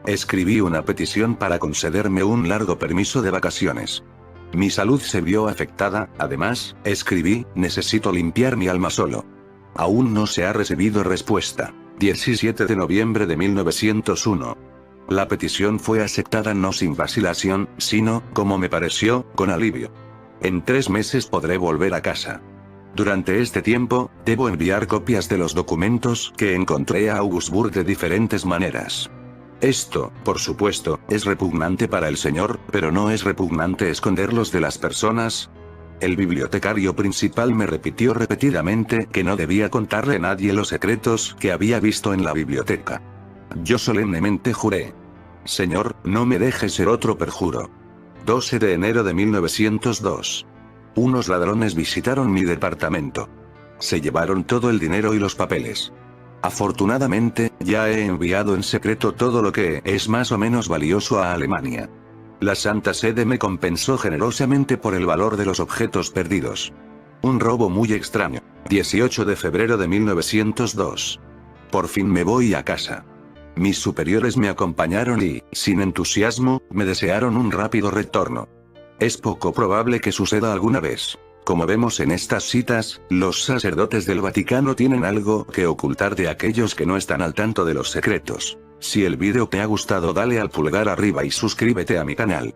Escribí una petición para concederme un largo permiso de vacaciones. Mi salud se vio afectada, además, escribí, necesito limpiar mi alma solo. Aún no se ha recibido respuesta. 17 de noviembre de 1901. La petición fue aceptada no sin vacilación, sino, como me pareció, con alivio. En 3 meses podré volver a casa. Durante este tiempo, debo enviar copias de los documentos que encontré a Augsburg de diferentes maneras. Esto, por supuesto, es repugnante para el Señor, pero no es repugnante esconderlos de las personas. El bibliotecario principal me repitió repetidamente que no debía contarle a nadie los secretos que había visto en la biblioteca. Yo solemnemente juré. Señor, no me deje ser otro perjuro. 12 de enero de 1902. Unos ladrones visitaron mi departamento. Se llevaron todo el dinero y los papeles. Afortunadamente, ya he enviado en secreto todo lo que es más o menos valioso a Alemania. La Santa Sede me compensó generosamente por el valor de los objetos perdidos. Un robo muy extraño. 18 de febrero de 1902. Por fin me voy a casa. Mis superiores me acompañaron y, sin entusiasmo, me desearon un rápido retorno. Es poco probable que suceda alguna vez. Como vemos en estas citas, los sacerdotes del Vaticano tienen algo que ocultar de aquellos que no están al tanto de los secretos. Si el vídeo te ha gustado, dale al pulgar arriba y suscríbete a mi canal.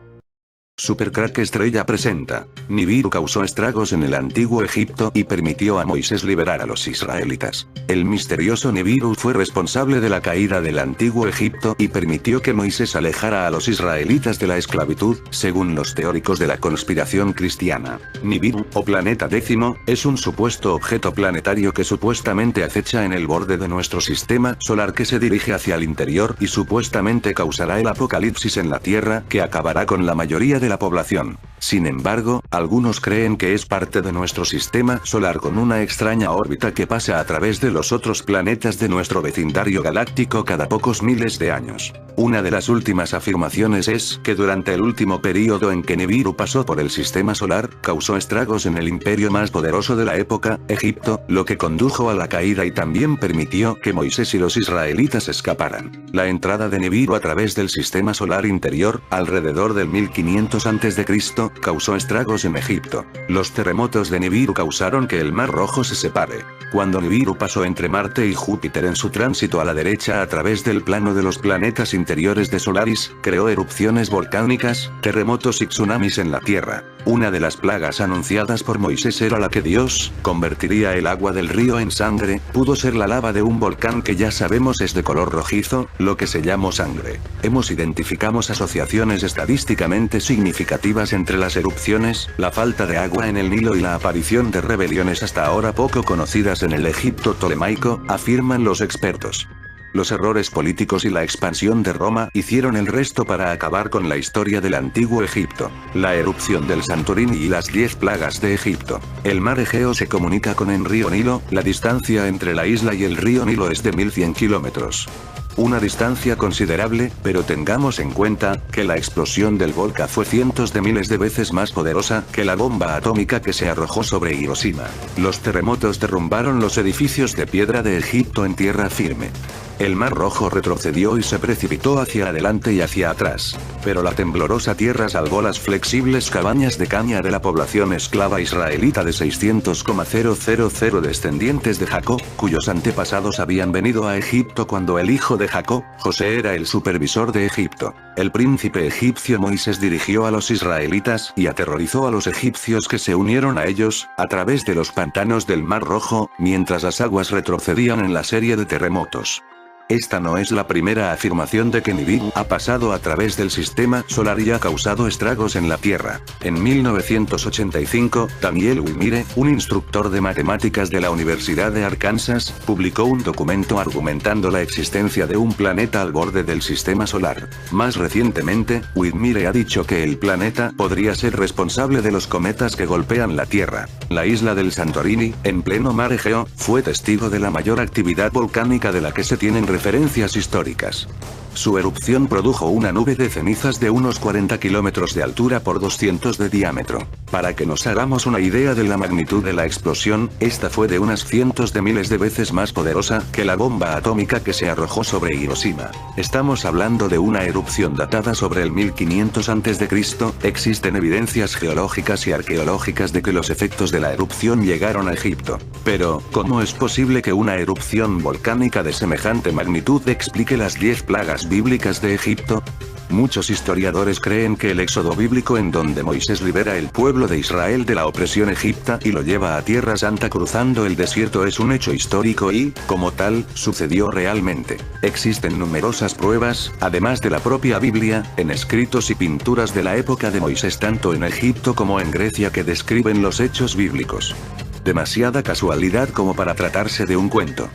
Supercrack Estrella presenta. Nibiru causó estragos en el antiguo Egipto y permitió a Moisés liberar a los israelitas. El misterioso Nibiru fue responsable de la caída del antiguo Egipto y permitió que Moisés alejara a los israelitas de la esclavitud, según los teóricos de la conspiración cristiana. Nibiru, o planeta décimo, es un supuesto objeto planetario que supuestamente acecha en el borde de nuestro sistema solar que se dirige hacia el interior y supuestamente causará el apocalipsis en la Tierra que acabará con la mayoría de la población. Sin embargo, algunos creen que es parte de nuestro sistema solar con una extraña órbita que pasa a través de los otros planetas de nuestro vecindario galáctico cada pocos miles de años. Una de las últimas afirmaciones es que durante el último período en que Nibiru pasó por el sistema solar, causó estragos en el imperio más poderoso de la época, Egipto, lo que condujo a la caída y también permitió que Moisés y los israelitas escaparan. La entrada de Nibiru a través del sistema solar interior, alrededor del 1500 a.C., causó estragos en Egipto. Los terremotos de Nibiru causaron que el Mar Rojo se separe. Cuando Nibiru pasó entre Marte y Júpiter en su tránsito a la derecha a través del plano de los planetas interiores de Solaris, creó erupciones volcánicas, terremotos y tsunamis en la Tierra. Una de las plagas anunciadas por Moisés era la que Dios convertiría el agua del río en sangre. Pudo ser la lava de un volcán que ya sabemos es de color rojizo, lo que se llamó sangre. Identificamos asociaciones estadísticamente significativas entre las erupciones, la falta de agua en el Nilo y la aparición de rebeliones hasta ahora poco conocidas en el Egipto tolemaico, afirman los expertos. Los errores políticos y la expansión de Roma hicieron el resto para acabar con la historia del antiguo Egipto. La erupción del Santorini y las 10 plagas de Egipto. El mar Egeo se comunica con el río Nilo, la distancia entre la isla y el río Nilo es de 1100 kilómetros. Una distancia considerable, pero tengamos en cuenta, que la explosión del volcán fue cientos de miles de veces más poderosa que la bomba atómica que se arrojó sobre Hiroshima. Los terremotos derrumbaron los edificios de piedra de Egipto en tierra firme. El Mar Rojo retrocedió y se precipitó hacia adelante y hacia atrás. Pero la temblorosa tierra salvó las flexibles cabañas de caña de la población esclava israelita de 600,000 descendientes de Jacob, cuyos antepasados habían venido a Egipto cuando el hijo de Jacob, José, era el supervisor de Egipto. El príncipe egipcio Moisés dirigió a los israelitas y aterrorizó a los egipcios que se unieron a ellos, a través de los pantanos del Mar Rojo, mientras las aguas retrocedían en la serie de terremotos. Esta no es la primera afirmación de que Nibiru ha pasado a través del sistema solar y ha causado estragos en la Tierra. En 1985, Daniel Wimire, un instructor de matemáticas de la Universidad de Arkansas, publicó un documento argumentando la existencia de un planeta al borde del sistema solar. Más recientemente, Wimire ha dicho que el planeta podría ser responsable de los cometas que golpean la Tierra. La isla del Santorini, en pleno mar Egeo, fue testigo de la mayor actividad volcánica de la que se tienen referencias históricas. Su erupción produjo una nube de cenizas de unos 40 kilómetros de altura por 200 de diámetro. Para que nos hagamos una idea de la magnitud de la explosión, esta fue de unas cientos de miles de veces más poderosa que la bomba atómica que se arrojó sobre Hiroshima. Estamos hablando de una erupción datada sobre el 1500 a.C. Existen evidencias geológicas y arqueológicas de que los efectos de la erupción llegaron a Egipto. Pero, ¿cómo es posible que una erupción volcánica de semejante magnitud explique las 10 plagas bíblicas de Egipto? Muchos historiadores creen que el éxodo bíblico en donde Moisés libera el pueblo de Israel de la opresión egipta y lo lleva a Tierra Santa cruzando el desierto es un hecho histórico y, como tal, sucedió realmente. Existen numerosas pruebas, además de la propia Biblia, en escritos y pinturas de la época de Moisés tanto en Egipto como en Grecia que describen los hechos bíblicos. Demasiada casualidad como para tratarse de un cuento.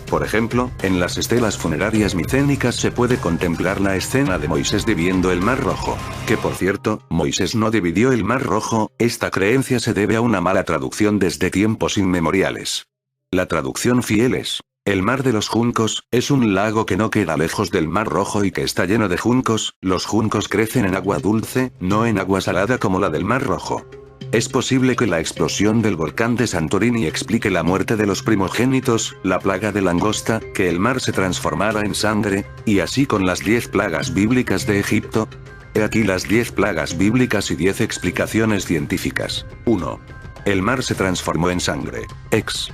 Por ejemplo, en las estelas funerarias micénicas se puede contemplar la escena de Moisés dividiendo el Mar Rojo. Que por cierto, Moisés no dividió el Mar Rojo, esta creencia se debe a una mala traducción desde tiempos inmemoriales. La traducción fiel es: el Mar de los Juncos, es un lago que no queda lejos del Mar Rojo y que está lleno de juncos. Los juncos crecen en agua dulce, no en agua salada como la del Mar Rojo. Es posible que la explosión del volcán de Santorini explique la muerte de los primogénitos, la plaga de langosta, que el mar se transformara en sangre, y así con las 10 plagas bíblicas de Egipto. He aquí las 10 plagas bíblicas y 10 explicaciones científicas. 1. El mar se transformó en sangre. Ex.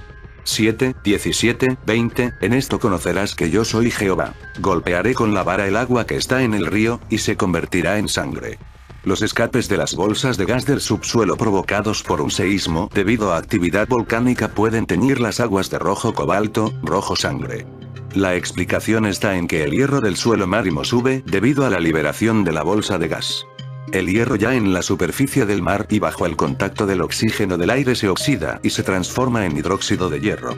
7, 17, 20, en esto conocerás que yo soy Jehová. Golpearé con la vara el agua que está en el río, y se convertirá en sangre. Los escapes de las bolsas de gas del subsuelo provocados por un seísmo debido a actividad volcánica pueden teñir las aguas de rojo cobalto, rojo sangre. La explicación está en que el hierro del suelo marino sube debido a la liberación de la bolsa de gas. El hierro ya en la superficie del mar y bajo el contacto del oxígeno del aire se oxida y se transforma en hidróxido de hierro.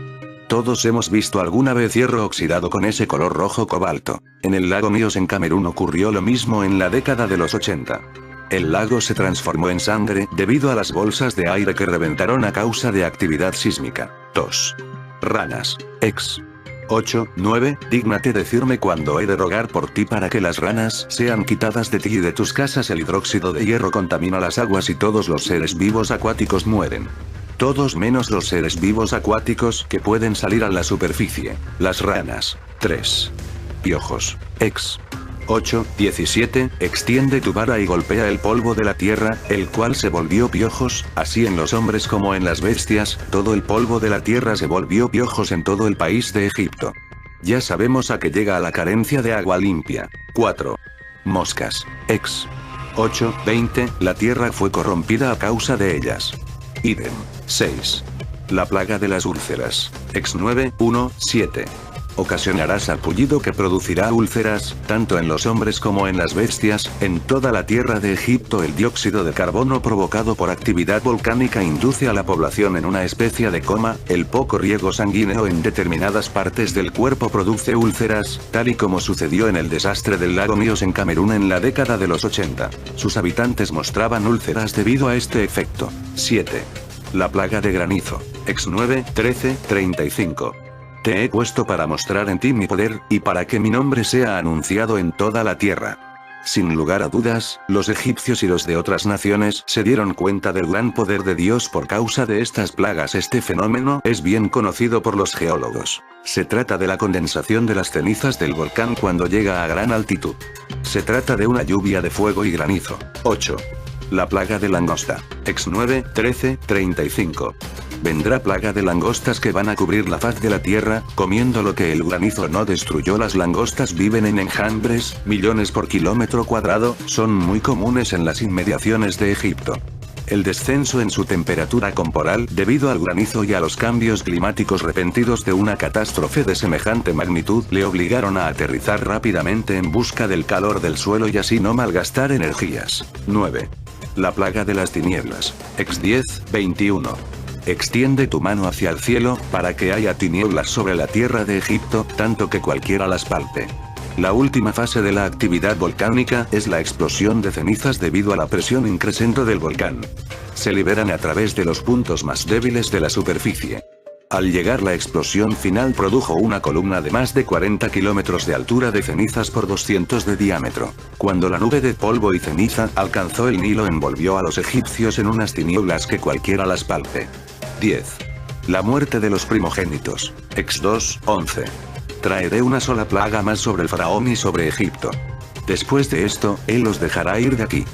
Todos hemos visto alguna vez hierro oxidado con ese color rojo cobalto. En el lago Míos en Camerún ocurrió lo mismo en la década de los 80. El lago se transformó en sangre debido a las bolsas de aire que reventaron a causa de actividad sísmica. 2. Ranas. Ex. 8, 9, dígnate decirme cuándo he de rogar por ti para que las ranas sean quitadas de ti y de tus casas. El hidróxido de hierro contamina las aguas y todos los seres vivos acuáticos mueren. Todos menos los seres vivos acuáticos que pueden salir a la superficie. Las ranas. 3. Piojos. Ex. 8, 17, extiende tu vara y golpea el polvo de la tierra, el cual se volvió piojos, así en los hombres como en las bestias, todo el polvo de la tierra se volvió piojos en todo el país de Egipto. Ya sabemos a qué llega a la carencia de agua limpia. 4. Moscas. Ex. 8, 20, la tierra fue corrompida a causa de ellas. Idem. 6. La plaga de las úlceras. Ex 9, 1, 7. Ocasionará sarpullido que producirá úlceras, tanto en los hombres como en las bestias. En toda la tierra de Egipto el dióxido de carbono provocado por actividad volcánica induce a la población en una especie de coma. El poco riego sanguíneo en determinadas partes del cuerpo produce úlceras, tal y como sucedió en el desastre del lago Míos en Camerún en la década de los 80. Sus habitantes mostraban úlceras debido a este efecto. 7. La plaga de granizo. Ex 9, 13, 35. Te he puesto para mostrar en ti mi poder, y para que mi nombre sea anunciado en toda la tierra. Sin lugar a dudas, los egipcios y los de otras naciones se dieron cuenta del gran poder de Dios por causa de estas plagas. Este fenómeno es bien conocido por los geólogos. Se trata de la condensación de las cenizas del volcán cuando llega a gran altitud. Se trata de una lluvia de fuego y granizo. 8. La plaga de langosta. Ex 9, 13, 35. Vendrá plaga de langostas que van a cubrir la faz de la tierra, comiendo lo que el granizo no destruyó. Las langostas viven en enjambres, millones por kilómetro cuadrado, son muy comunes en las inmediaciones de Egipto. El descenso en su temperatura corporal debido al granizo y a los cambios climáticos repentinos de una catástrofe de semejante magnitud le obligaron a aterrizar rápidamente en busca del calor del suelo y así no malgastar energías. 9. La plaga de las tinieblas. Ex 10, 21. Extiende tu mano hacia el cielo, para que haya tinieblas sobre la tierra de Egipto, tanto que cualquiera las palpe. La última fase de la actividad volcánica es la explosión de cenizas debido a la presión increciente del volcán. Se liberan a través de los puntos más débiles de la superficie. Al llegar la explosión final produjo una columna de más de 40 kilómetros de altura de cenizas por 200 de diámetro. Cuando la nube de polvo y ceniza alcanzó el Nilo envolvió a los egipcios en unas tinieblas que cualquiera las palpe. 10. La muerte de los primogénitos. Ex 2, 11. Traeré una sola plaga más sobre el faraón y sobre Egipto. Después de esto, él os dejará ir de aquí.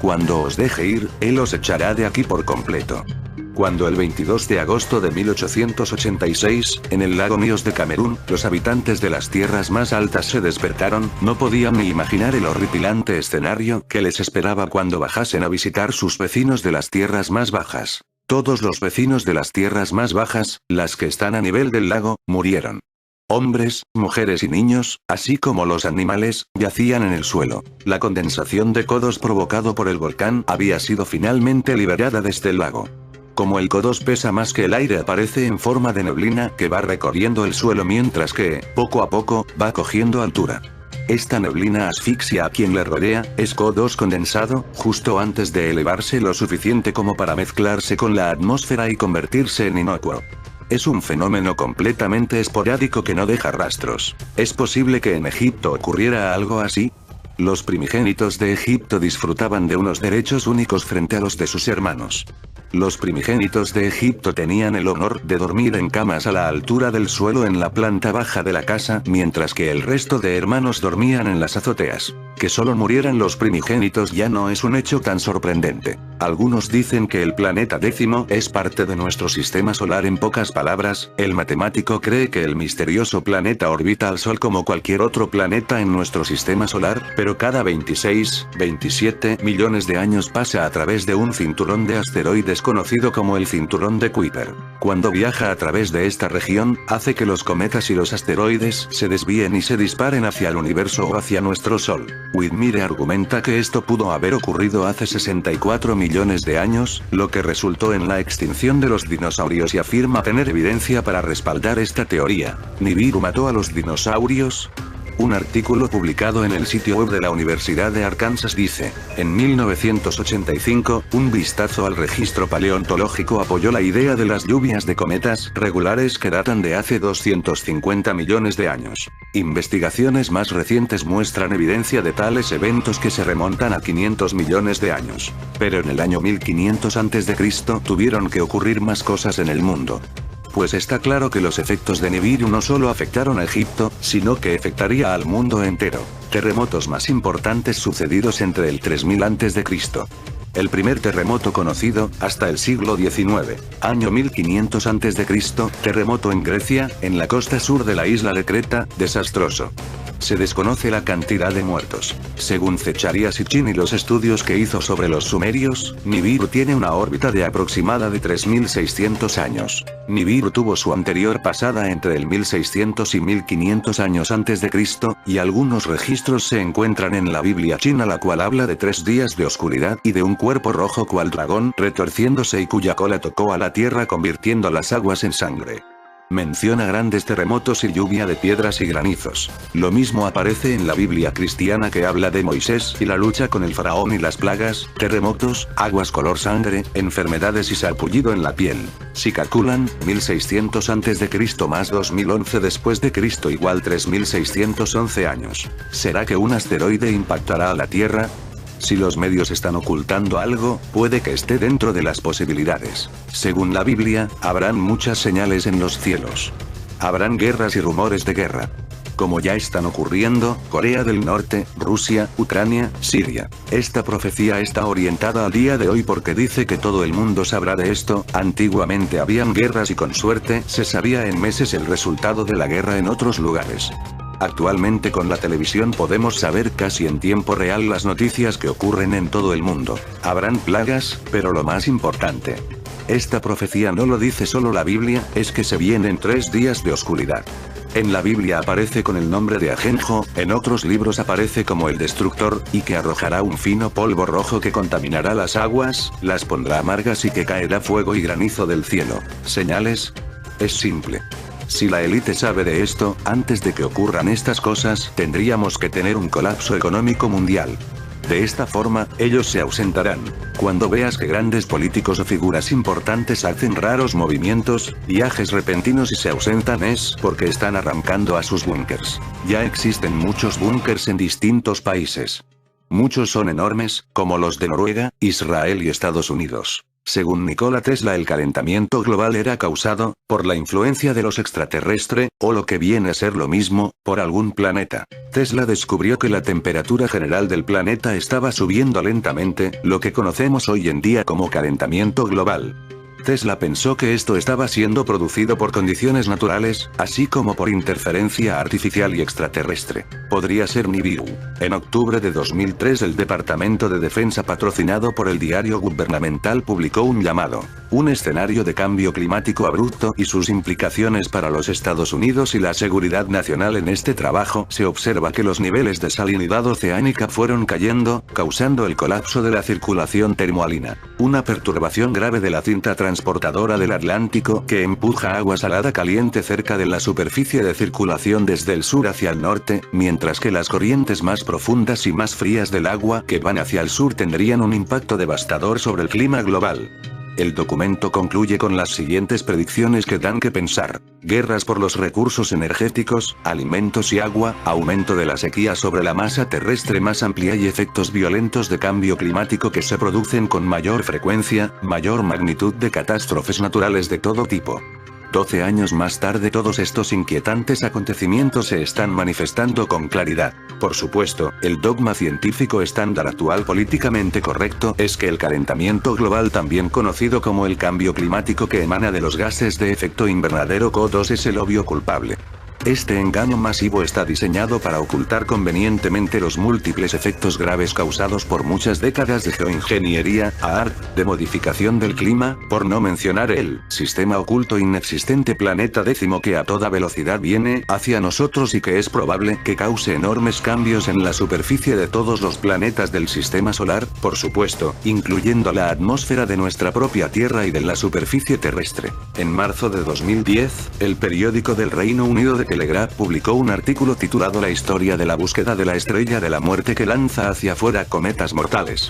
Cuando os deje ir, él os echará de aquí por completo. Cuando el 22 de agosto de 1886, en el lago Míos de Camerún, los habitantes de las tierras más altas se despertaron, no podían ni imaginar el horripilante escenario que les esperaba cuando bajasen a visitar sus vecinos de las tierras más bajas. Todos los vecinos de las tierras más bajas, las que están a nivel del lago, murieron. Hombres, mujeres y niños, así como los animales, yacían en el suelo. La condensación de codos provocado por el volcán había sido finalmente liberada desde el lago. Como el CO2 pesa más que el aire, aparece en forma de neblina que va recorriendo el suelo mientras que, poco a poco, va cogiendo altura. Esta neblina asfixia a quien le rodea, es CO2 condensado, justo antes de elevarse lo suficiente como para mezclarse con la atmósfera y convertirse en inocuo. Es un fenómeno completamente esporádico que no deja rastros. ¿Es posible que en Egipto ocurriera algo así? Los primigénitos de Egipto disfrutaban de unos derechos únicos frente a los de sus hermanos. Los primigénitos de Egipto tenían el honor de dormir en camas a la altura del suelo en la planta baja de la casa, mientras que el resto de hermanos dormían en las azoteas. Que solo murieran los primigénitos ya no es un hecho tan sorprendente. Algunos dicen que el planeta 10 es parte de nuestro sistema solar. En pocas palabras, el matemático cree que el misterioso planeta orbita al Sol como cualquier otro planeta en nuestro sistema solar, pero cada 26, 27 millones de años pasa a través de un cinturón de asteroides conocido como el cinturón de Kuiper. Cuando viaja a través de esta región, hace que los cometas y los asteroides se desvíen y se disparen hacia el universo o hacia nuestro Sol. Whitmire argumenta que esto pudo haber ocurrido hace 64 millones de años, lo que resultó en la extinción de los dinosaurios, y afirma tener evidencia para respaldar esta teoría. ¿Nibiru mató a los dinosaurios? Un artículo publicado en el sitio web de la Universidad de Arkansas dice, en 1985, un vistazo al registro paleontológico apoyó la idea de las lluvias de cometas regulares que datan de hace 250 millones de años. Investigaciones más recientes muestran evidencia de tales eventos que se remontan a 500 millones de años. Pero en el año 1500 a.C. tuvieron que ocurrir más cosas en el mundo. Pues está claro que los efectos de Nibiru no solo afectaron a Egipto, sino que afectaría al mundo entero. Terremotos más importantes sucedidos entre el 3000 a.C. El primer terremoto conocido, hasta el siglo XIX, año 1500 a.C., terremoto en Grecia, en la costa sur de la isla de Creta, desastroso. Se desconoce la cantidad de muertos. Según Zecharia Sitchin y los estudios que hizo sobre los sumerios, Nibiru tiene una órbita de aproximada de 3600 años. Nibiru tuvo su anterior pasada entre el 1600 y 1500 años antes de Cristo, y algunos registros se encuentran en la Biblia china, la cual habla de 3 días de oscuridad y de un cuerpo rojo cual dragón retorciéndose y cuya cola tocó a la tierra convirtiendo las aguas en sangre. Menciona grandes terremotos y lluvia de piedras y granizos. Lo mismo aparece en la Biblia cristiana que habla de Moisés y la lucha con el faraón y las plagas, terremotos, aguas color sangre, enfermedades y sarpullido en la piel. Si calculan, 1600 a.C. más 2011 después de Cristo igual 3611 años. ¿Será que un asteroide impactará a la Tierra? Si los medios están ocultando algo, puede que esté dentro de las posibilidades. Según la Biblia, habrán muchas señales en los cielos. Habrán guerras y rumores de guerra. Como ya están ocurriendo, Corea del Norte, Rusia, Ucrania, Siria. Esta profecía está orientada al día de hoy porque dice que todo el mundo sabrá de esto. Antiguamente habían guerras y con suerte se sabía en meses el resultado de la guerra en otros lugares. Actualmente con la televisión podemos saber casi en tiempo real las noticias que ocurren en todo el mundo. Habrán plagas, pero lo más importante. Esta profecía no lo dice solo la Biblia, es que se vienen 3 días de oscuridad. En la Biblia aparece con el nombre de Ajenjo, en otros libros aparece como el destructor, y que arrojará un fino polvo rojo que contaminará las aguas, las pondrá amargas y que caerá fuego y granizo del cielo. ¿Señales? Es simple. Si la élite sabe de esto, antes de que ocurran estas cosas, tendríamos que tener un colapso económico mundial. De esta forma, ellos se ausentarán. Cuando veas que grandes políticos o figuras importantes hacen raros movimientos, viajes repentinos y se ausentan es porque están arrancando a sus búnkers. Ya existen muchos búnkers en distintos países. Muchos son enormes, como los de Noruega, Israel y Estados Unidos. Según Nikola Tesla, el calentamiento global era causado por la influencia de los extraterrestres, o lo que viene a ser lo mismo, por algún planeta. Tesla descubrió que la temperatura general del planeta estaba subiendo lentamente, lo que conocemos hoy en día como calentamiento global. Tesla pensó que esto estaba siendo producido por condiciones naturales, así como por interferencia artificial y extraterrestre. Podría ser Nibiru. En octubre de 2003 el Departamento de Defensa patrocinado por el diario gubernamental publicó un llamado, un escenario de cambio climático abrupto y sus implicaciones para los Estados Unidos y la seguridad nacional. En este trabajo se observa que los niveles de salinidad oceánica fueron cayendo, causando el colapso de la circulación termoalina. Una perturbación grave de la cinta transportadora del Atlántico que empuja agua salada caliente cerca de la superficie de circulación desde el sur hacia el norte, mientras que las corrientes más profundas y más frías del agua que van hacia el sur tendrían un impacto devastador sobre el clima global. El documento concluye con las siguientes predicciones que dan que pensar: guerras por los recursos energéticos, alimentos y agua, aumento de la sequía sobre la masa terrestre más amplia y efectos violentos de cambio climático que se producen con mayor frecuencia, mayor magnitud de catástrofes naturales de todo tipo. 12 años más tarde todos estos inquietantes acontecimientos se están manifestando con claridad. Por supuesto, el dogma científico estándar actual políticamente correcto es que el calentamiento global, también conocido como el cambio climático que emana de los gases de efecto invernadero CO2, es el obvio culpable. Este engaño masivo está diseñado para ocultar convenientemente los múltiples efectos graves causados por muchas décadas de geoingeniería, de modificación del clima, por no mencionar el sistema oculto inexistente planeta décimo que a toda velocidad viene hacia nosotros y que es probable que cause enormes cambios en la superficie de todos los planetas del sistema solar, por supuesto, incluyendo la atmósfera de nuestra propia Tierra y de la superficie terrestre. En marzo de 2010, el periódico del Reino Unido de Telegraph publicó un artículo titulado La historia de la búsqueda de la estrella de la muerte que lanza hacia afuera cometas mortales.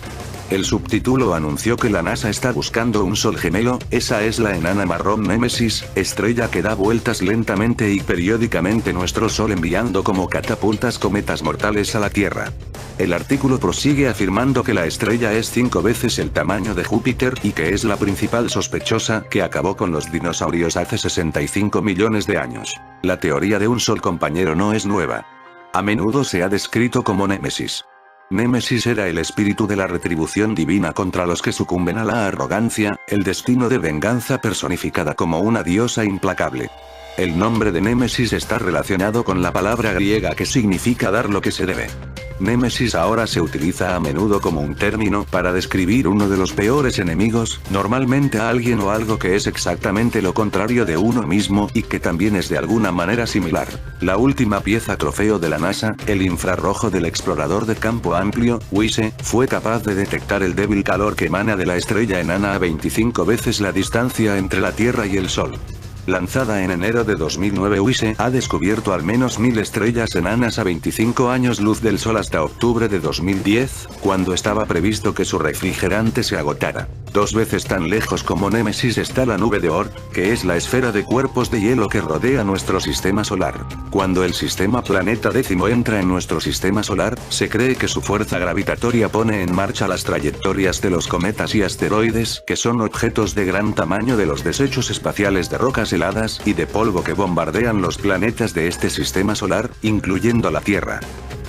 El subtítulo anunció que la NASA está buscando un sol gemelo, esa es la enana marrón Némesis, estrella que da vueltas lentamente y periódicamente nuestro Sol enviando como catapultas cometas mortales a la Tierra. El artículo prosigue afirmando que la estrella es 5 veces el tamaño de Júpiter y que es la principal sospechosa que acabó con los dinosaurios hace 65 millones de años. La teoría de un sol compañero no es nueva. A menudo se ha descrito como Némesis. Némesis era el espíritu de la retribución divina contra los que sucumben a la arrogancia, el destino de venganza personificada como una diosa implacable. El nombre de Némesis está relacionado con la palabra griega que significa dar lo que se debe. Némesis ahora se utiliza a menudo como un término para describir uno de los peores enemigos, normalmente a alguien o algo que es exactamente lo contrario de uno mismo y que también es de alguna manera similar. La última pieza trofeo de la NASA, el infrarrojo del explorador de campo amplio, WISE, fue capaz de detectar el débil calor que emana de la estrella enana a 25 veces la distancia entre la Tierra y el Sol. Lanzada en enero de 2009, UISE ha descubierto al menos 1000 estrellas enanas a 25 años luz del Sol hasta octubre de 2010, cuando estaba previsto que su refrigerante se agotara. 2 veces tan lejos como Némesis está la nube de Oort, que es la esfera de cuerpos de hielo que rodea nuestro sistema solar. Cuando el sistema planeta décimo entra en nuestro sistema solar, se cree que su fuerza gravitatoria pone en marcha las trayectorias de los cometas y asteroides, que son objetos de gran tamaño de los desechos espaciales de rocas heladas y de polvo que bombardean los planetas de este sistema solar, incluyendo la Tierra.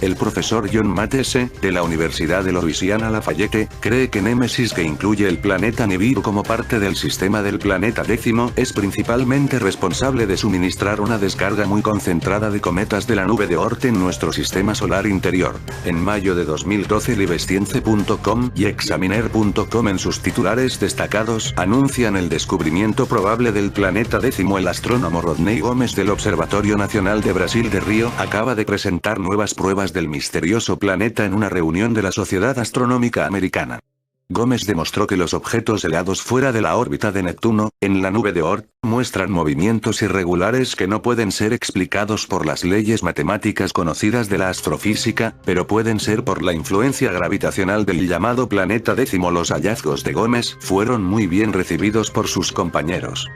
El profesor John Matese, de la Universidad de Louisiana Lafayette, cree que Némesis, que incluye el planeta Nibiru como parte del sistema del planeta décimo, es principalmente responsable de suministrar una descarga muy concentrada de cometas de la nube de Oort en nuestro sistema solar interior. En mayo de 2012, Libescience.com y Examiner.com, en sus titulares destacados, anuncian el descubrimiento probable del planeta décimo. El astrónomo Rodney Gómez del Observatorio Nacional de Brasil de Río acaba de presentar nuevas pruebas del misterioso planeta en una reunión de la Sociedad Astronómica Americana. Gómez demostró que los objetos helados fuera de la órbita de Neptuno, en la nube de Oort, muestran movimientos irregulares que no pueden ser explicados por las leyes matemáticas conocidas de la astrofísica, pero pueden ser por la influencia gravitacional del llamado planeta décimo. Los hallazgos de Gómez fueron muy bien recibidos por sus compañeros.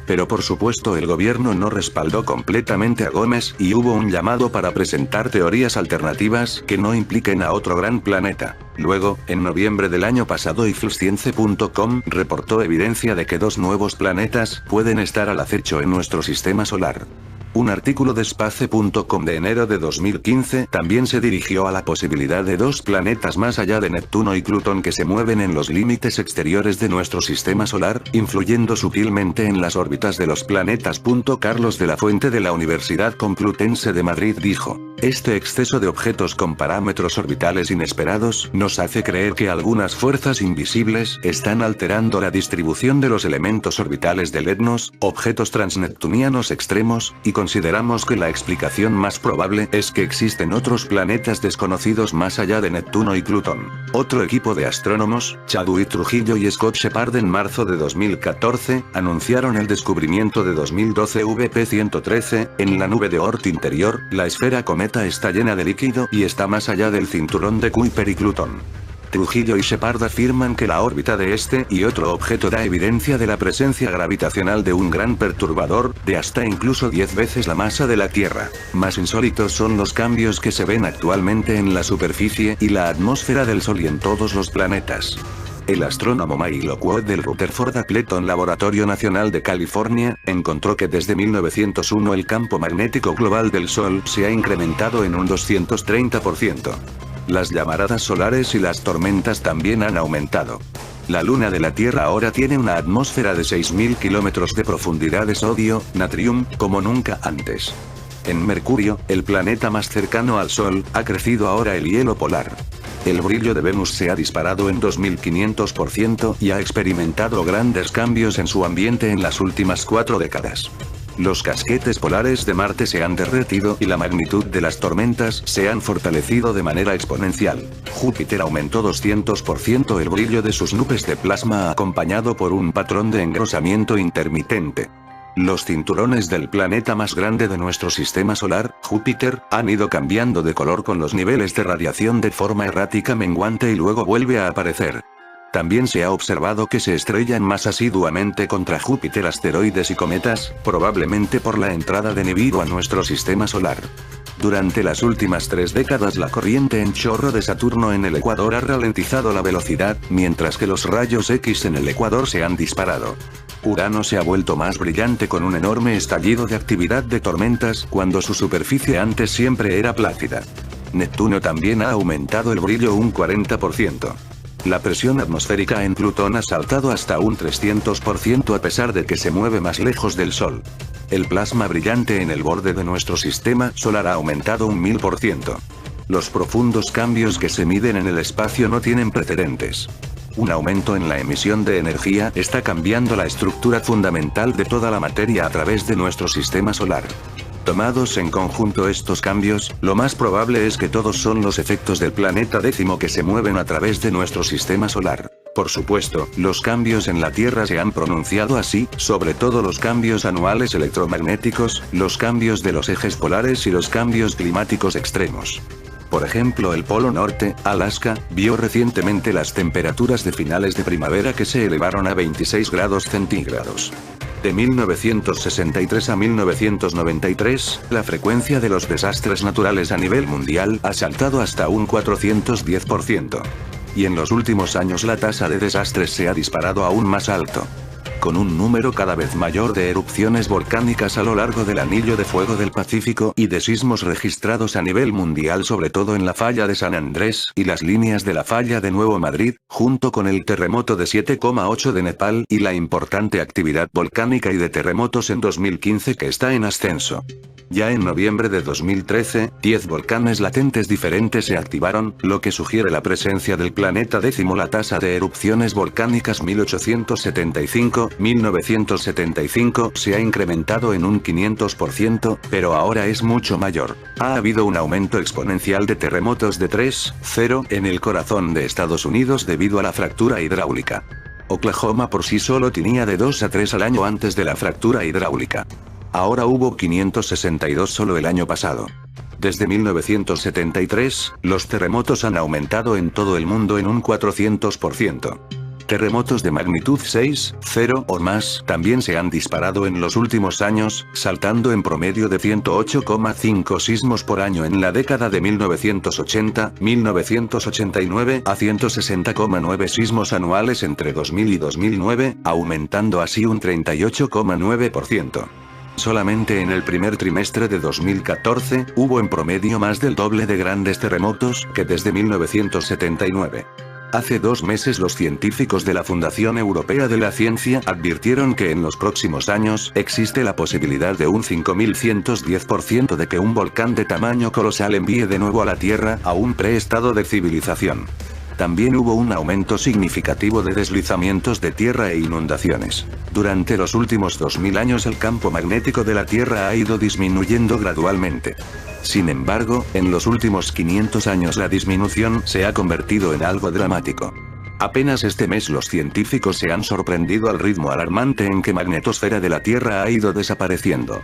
Pero por supuesto el gobierno no respaldó completamente a Gómez, y hubo un llamado para presentar teorías alternativas que no impliquen a otro gran planeta. Luego, en noviembre del año pasado, Iflscience.com reportó evidencia de que 2 nuevos planetas pueden estar al acecho en nuestro sistema solar. Un artículo de Space.com de enero de 2015 también se dirigió a la posibilidad de 2 planetas más allá de Neptuno y Plutón que se mueven en los límites exteriores de nuestro sistema solar, influyendo sutilmente en las órbitas de los planetas. Carlos de la Fuente, de la Universidad Complutense de Madrid, dijo: este exceso de objetos con parámetros orbitales inesperados nos hace creer que algunas fuerzas invisibles están alterando la distribución de los elementos orbitales del EDNOS, objetos transneptunianos extremos, y consideramos que la explicación más probable es que existen otros planetas desconocidos más allá de Neptuno y Plutón. Otro equipo de astrónomos, Chadwick Trujillo y Scott Shepard, en marzo de 2014, anunciaron el descubrimiento de 2012 VP-113, en la nube de Oort interior. La esfera cometa está llena de líquido y está más allá del cinturón de Kuiper y Plutón. Trujillo y Shepard afirman que la órbita de este y otro objeto da evidencia de la presencia gravitacional de un gran perturbador, de hasta incluso 10 veces la masa de la Tierra. Más insólitos son los cambios que se ven actualmente en la superficie y la atmósfera del Sol y en todos los planetas. El astrónomo Mike Lockwood del Rutherford Appleton Laboratorio Nacional de California, encontró que desde 1901 el campo magnético global del Sol se ha incrementado en un 230%. Las llamaradas solares y las tormentas también han aumentado. La luna de la Tierra ahora tiene una atmósfera de 6.000 kilómetros de profundidad de sodio, natrium, como nunca antes. En Mercurio, el planeta más cercano al Sol, ha crecido ahora el hielo polar. El brillo de Venus se ha disparado en 2500% y ha experimentado grandes cambios en su ambiente en las últimas 4 décadas. Los casquetes polares de Marte se han derretido y la magnitud de las tormentas se han fortalecido de manera exponencial. Júpiter aumentó 200% el brillo de sus nubes de plasma, acompañado por un patrón de engrosamiento intermitente. Los cinturones del planeta más grande de nuestro sistema solar, Júpiter, han ido cambiando de color con los niveles de radiación de forma errática, menguante, y luego vuelve a aparecer. También se ha observado que se estrellan más asiduamente contra Júpiter asteroides y cometas, probablemente por la entrada de Nibiru a nuestro sistema solar. Durante las últimas 3 décadas la corriente en chorro de Saturno en el ecuador ha ralentizado la velocidad, mientras que los rayos X en el ecuador se han disparado. Urano se ha vuelto más brillante con un enorme estallido de actividad de tormentas, cuando su superficie antes siempre era plácida. Neptuno también ha aumentado el brillo un 40%. La presión atmosférica en Plutón ha saltado hasta un 300% a pesar de que se mueve más lejos del Sol. El plasma brillante en el borde de nuestro sistema solar ha aumentado un 1000%. Los profundos cambios que se miden en el espacio no tienen precedentes. Un aumento en la emisión de energía está cambiando la estructura fundamental de toda la materia a través de nuestro sistema solar. Tomados en conjunto estos cambios, lo más probable es que todos son los efectos del planeta décimo que se mueven a través de nuestro sistema solar. Por supuesto, los cambios en la Tierra se han pronunciado así, sobre todo los cambios anuales electromagnéticos, los cambios de los ejes polares y los cambios climáticos extremos. Por ejemplo, el Polo Norte, Alaska, vio recientemente las temperaturas de finales de primavera que se elevaron a 26 grados centígrados. De 1963 a 1993, la frecuencia de los desastres naturales a nivel mundial ha saltado hasta un 410%. Y en los últimos años la tasa de desastres se ha disparado aún más alto. Con un número cada vez mayor de erupciones volcánicas a lo largo del anillo de fuego del Pacífico y de sismos registrados a nivel mundial, sobre todo en la falla de San Andrés y las líneas de la falla de Nuevo Madrid, junto con el terremoto de 7,8 de Nepal y la importante actividad volcánica y de terremotos en 2015 que está en ascenso. Ya en noviembre de 2013, 10 volcanes latentes diferentes se activaron, lo que sugiere la presencia del planeta décimo. La tasa de erupciones volcánicas 1875-1975 se ha incrementado en un 500%, pero ahora es mucho mayor. Ha habido un aumento exponencial de terremotos de 3,0 en el corazón de Estados Unidos debido a la fractura hidráulica. Oklahoma por sí solo tenía de 2 a 3 al año antes de la fractura hidráulica. Ahora hubo 562 solo el año pasado. Desde 1973, los terremotos han aumentado en todo el mundo en un 400%. Terremotos de magnitud 6,0 o más también se han disparado en los últimos años, saltando en promedio de 108,5 sismos por año en la década de 1980-1989 a 160,9 sismos anuales entre 2000 y 2009, aumentando así un 38,9%. Solamente en el primer trimestre de 2014, hubo en promedio más del doble de grandes terremotos que desde 1979. Hace 2 meses los científicos de la Fundación Europea de la Ciencia advirtieron que en los próximos años existe la posibilidad de un 5110% de que un volcán de tamaño colosal envíe de nuevo a la Tierra a un preestado de civilización. También hubo un aumento significativo de deslizamientos de tierra e inundaciones. Durante los últimos 2000 años el campo magnético de la Tierra ha ido disminuyendo gradualmente. Sin embargo, en los últimos 500 años la disminución se ha convertido en algo dramático. Apenas este mes los científicos se han sorprendido al ritmo alarmante en que la magnetosfera de la Tierra ha ido desapareciendo.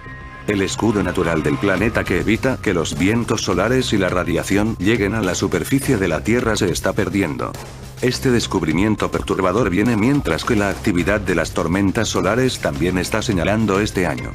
El escudo natural del planeta que evita que los vientos solares y la radiación lleguen a la superficie de la Tierra se está perdiendo. Este descubrimiento perturbador viene mientras que la actividad de las tormentas solares también está señalando este año.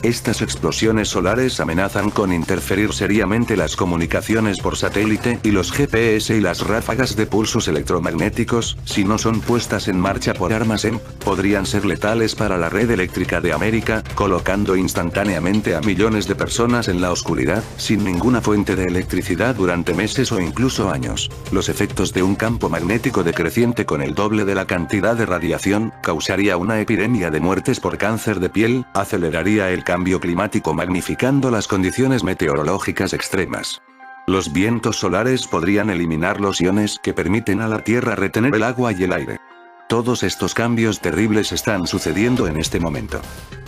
Estas explosiones solares amenazan con interferir seriamente las comunicaciones por satélite y los GPS, y las ráfagas de pulsos electromagnéticos, si no son puestas en marcha por armas EMP, podrían ser letales para la red eléctrica de América, colocando instantáneamente a millones de personas en la oscuridad, sin ninguna fuente de electricidad durante meses o incluso años. Los efectos de un campo magnético decreciente con el doble de la cantidad de radiación causaría una epidemia de muertes por cáncer de piel, aceleraría el cambio climático magnificando las condiciones meteorológicas extremas. Los vientos solares podrían eliminar los iones que permiten a la Tierra retener el agua y el aire. Todos estos cambios terribles están sucediendo en este momento.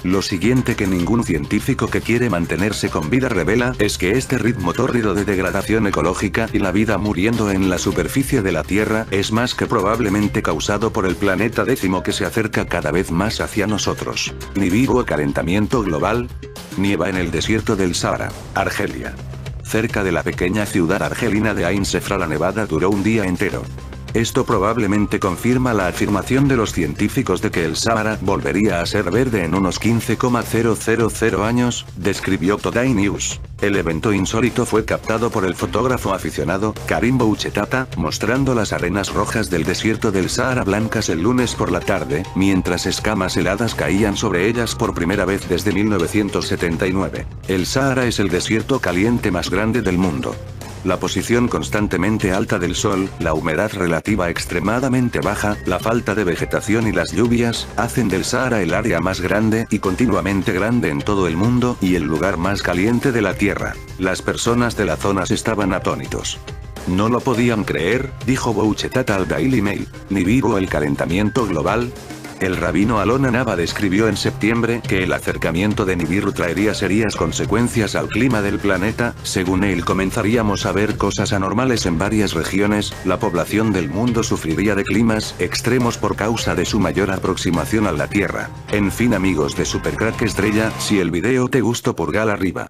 Lo siguiente que ningún científico que quiere mantenerse con vida revela es que este ritmo tórrido de degradación ecológica y la vida muriendo en la superficie de la Tierra es más que probablemente causado por el planeta décimo que se acerca cada vez más hacia nosotros. Ni vivo calentamiento global. Nieva en el desierto del Sahara, Argelia. Cerca de la pequeña ciudad argelina de Ain Sefra la nevada duró un día entero. Esto probablemente confirma la afirmación de los científicos de que el Sahara volvería a ser verde en unos 15,000 años, describió Today News. El evento insólito fue captado por el fotógrafo aficionado, Karim Bouchetata, mostrando las arenas rojas del desierto del Sahara blancas el lunes por la tarde, mientras escamas heladas caían sobre ellas por primera vez desde 1979. El Sahara es el desierto caliente más grande del mundo. La posición constantemente alta del sol, la humedad relativa extremadamente baja, la falta de vegetación y las lluvias, hacen del Sahara el área más grande y continuamente grande en todo el mundo, y el lugar más caliente de la Tierra. Las personas de la zona estaban atónitos. No lo podían creer, dijo Bouchetata al Daily Mail. Ni vivo el calentamiento global. El rabino Alona Nava describió en septiembre que el acercamiento de Nibiru traería serias consecuencias al clima del planeta. Según él, comenzaríamos a ver cosas anormales en varias regiones, la población del mundo sufriría de climas extremos por causa de su mayor aproximación a la Tierra. En fin, amigos de Supercrack Estrella, si el video te gustó, pulgar arriba.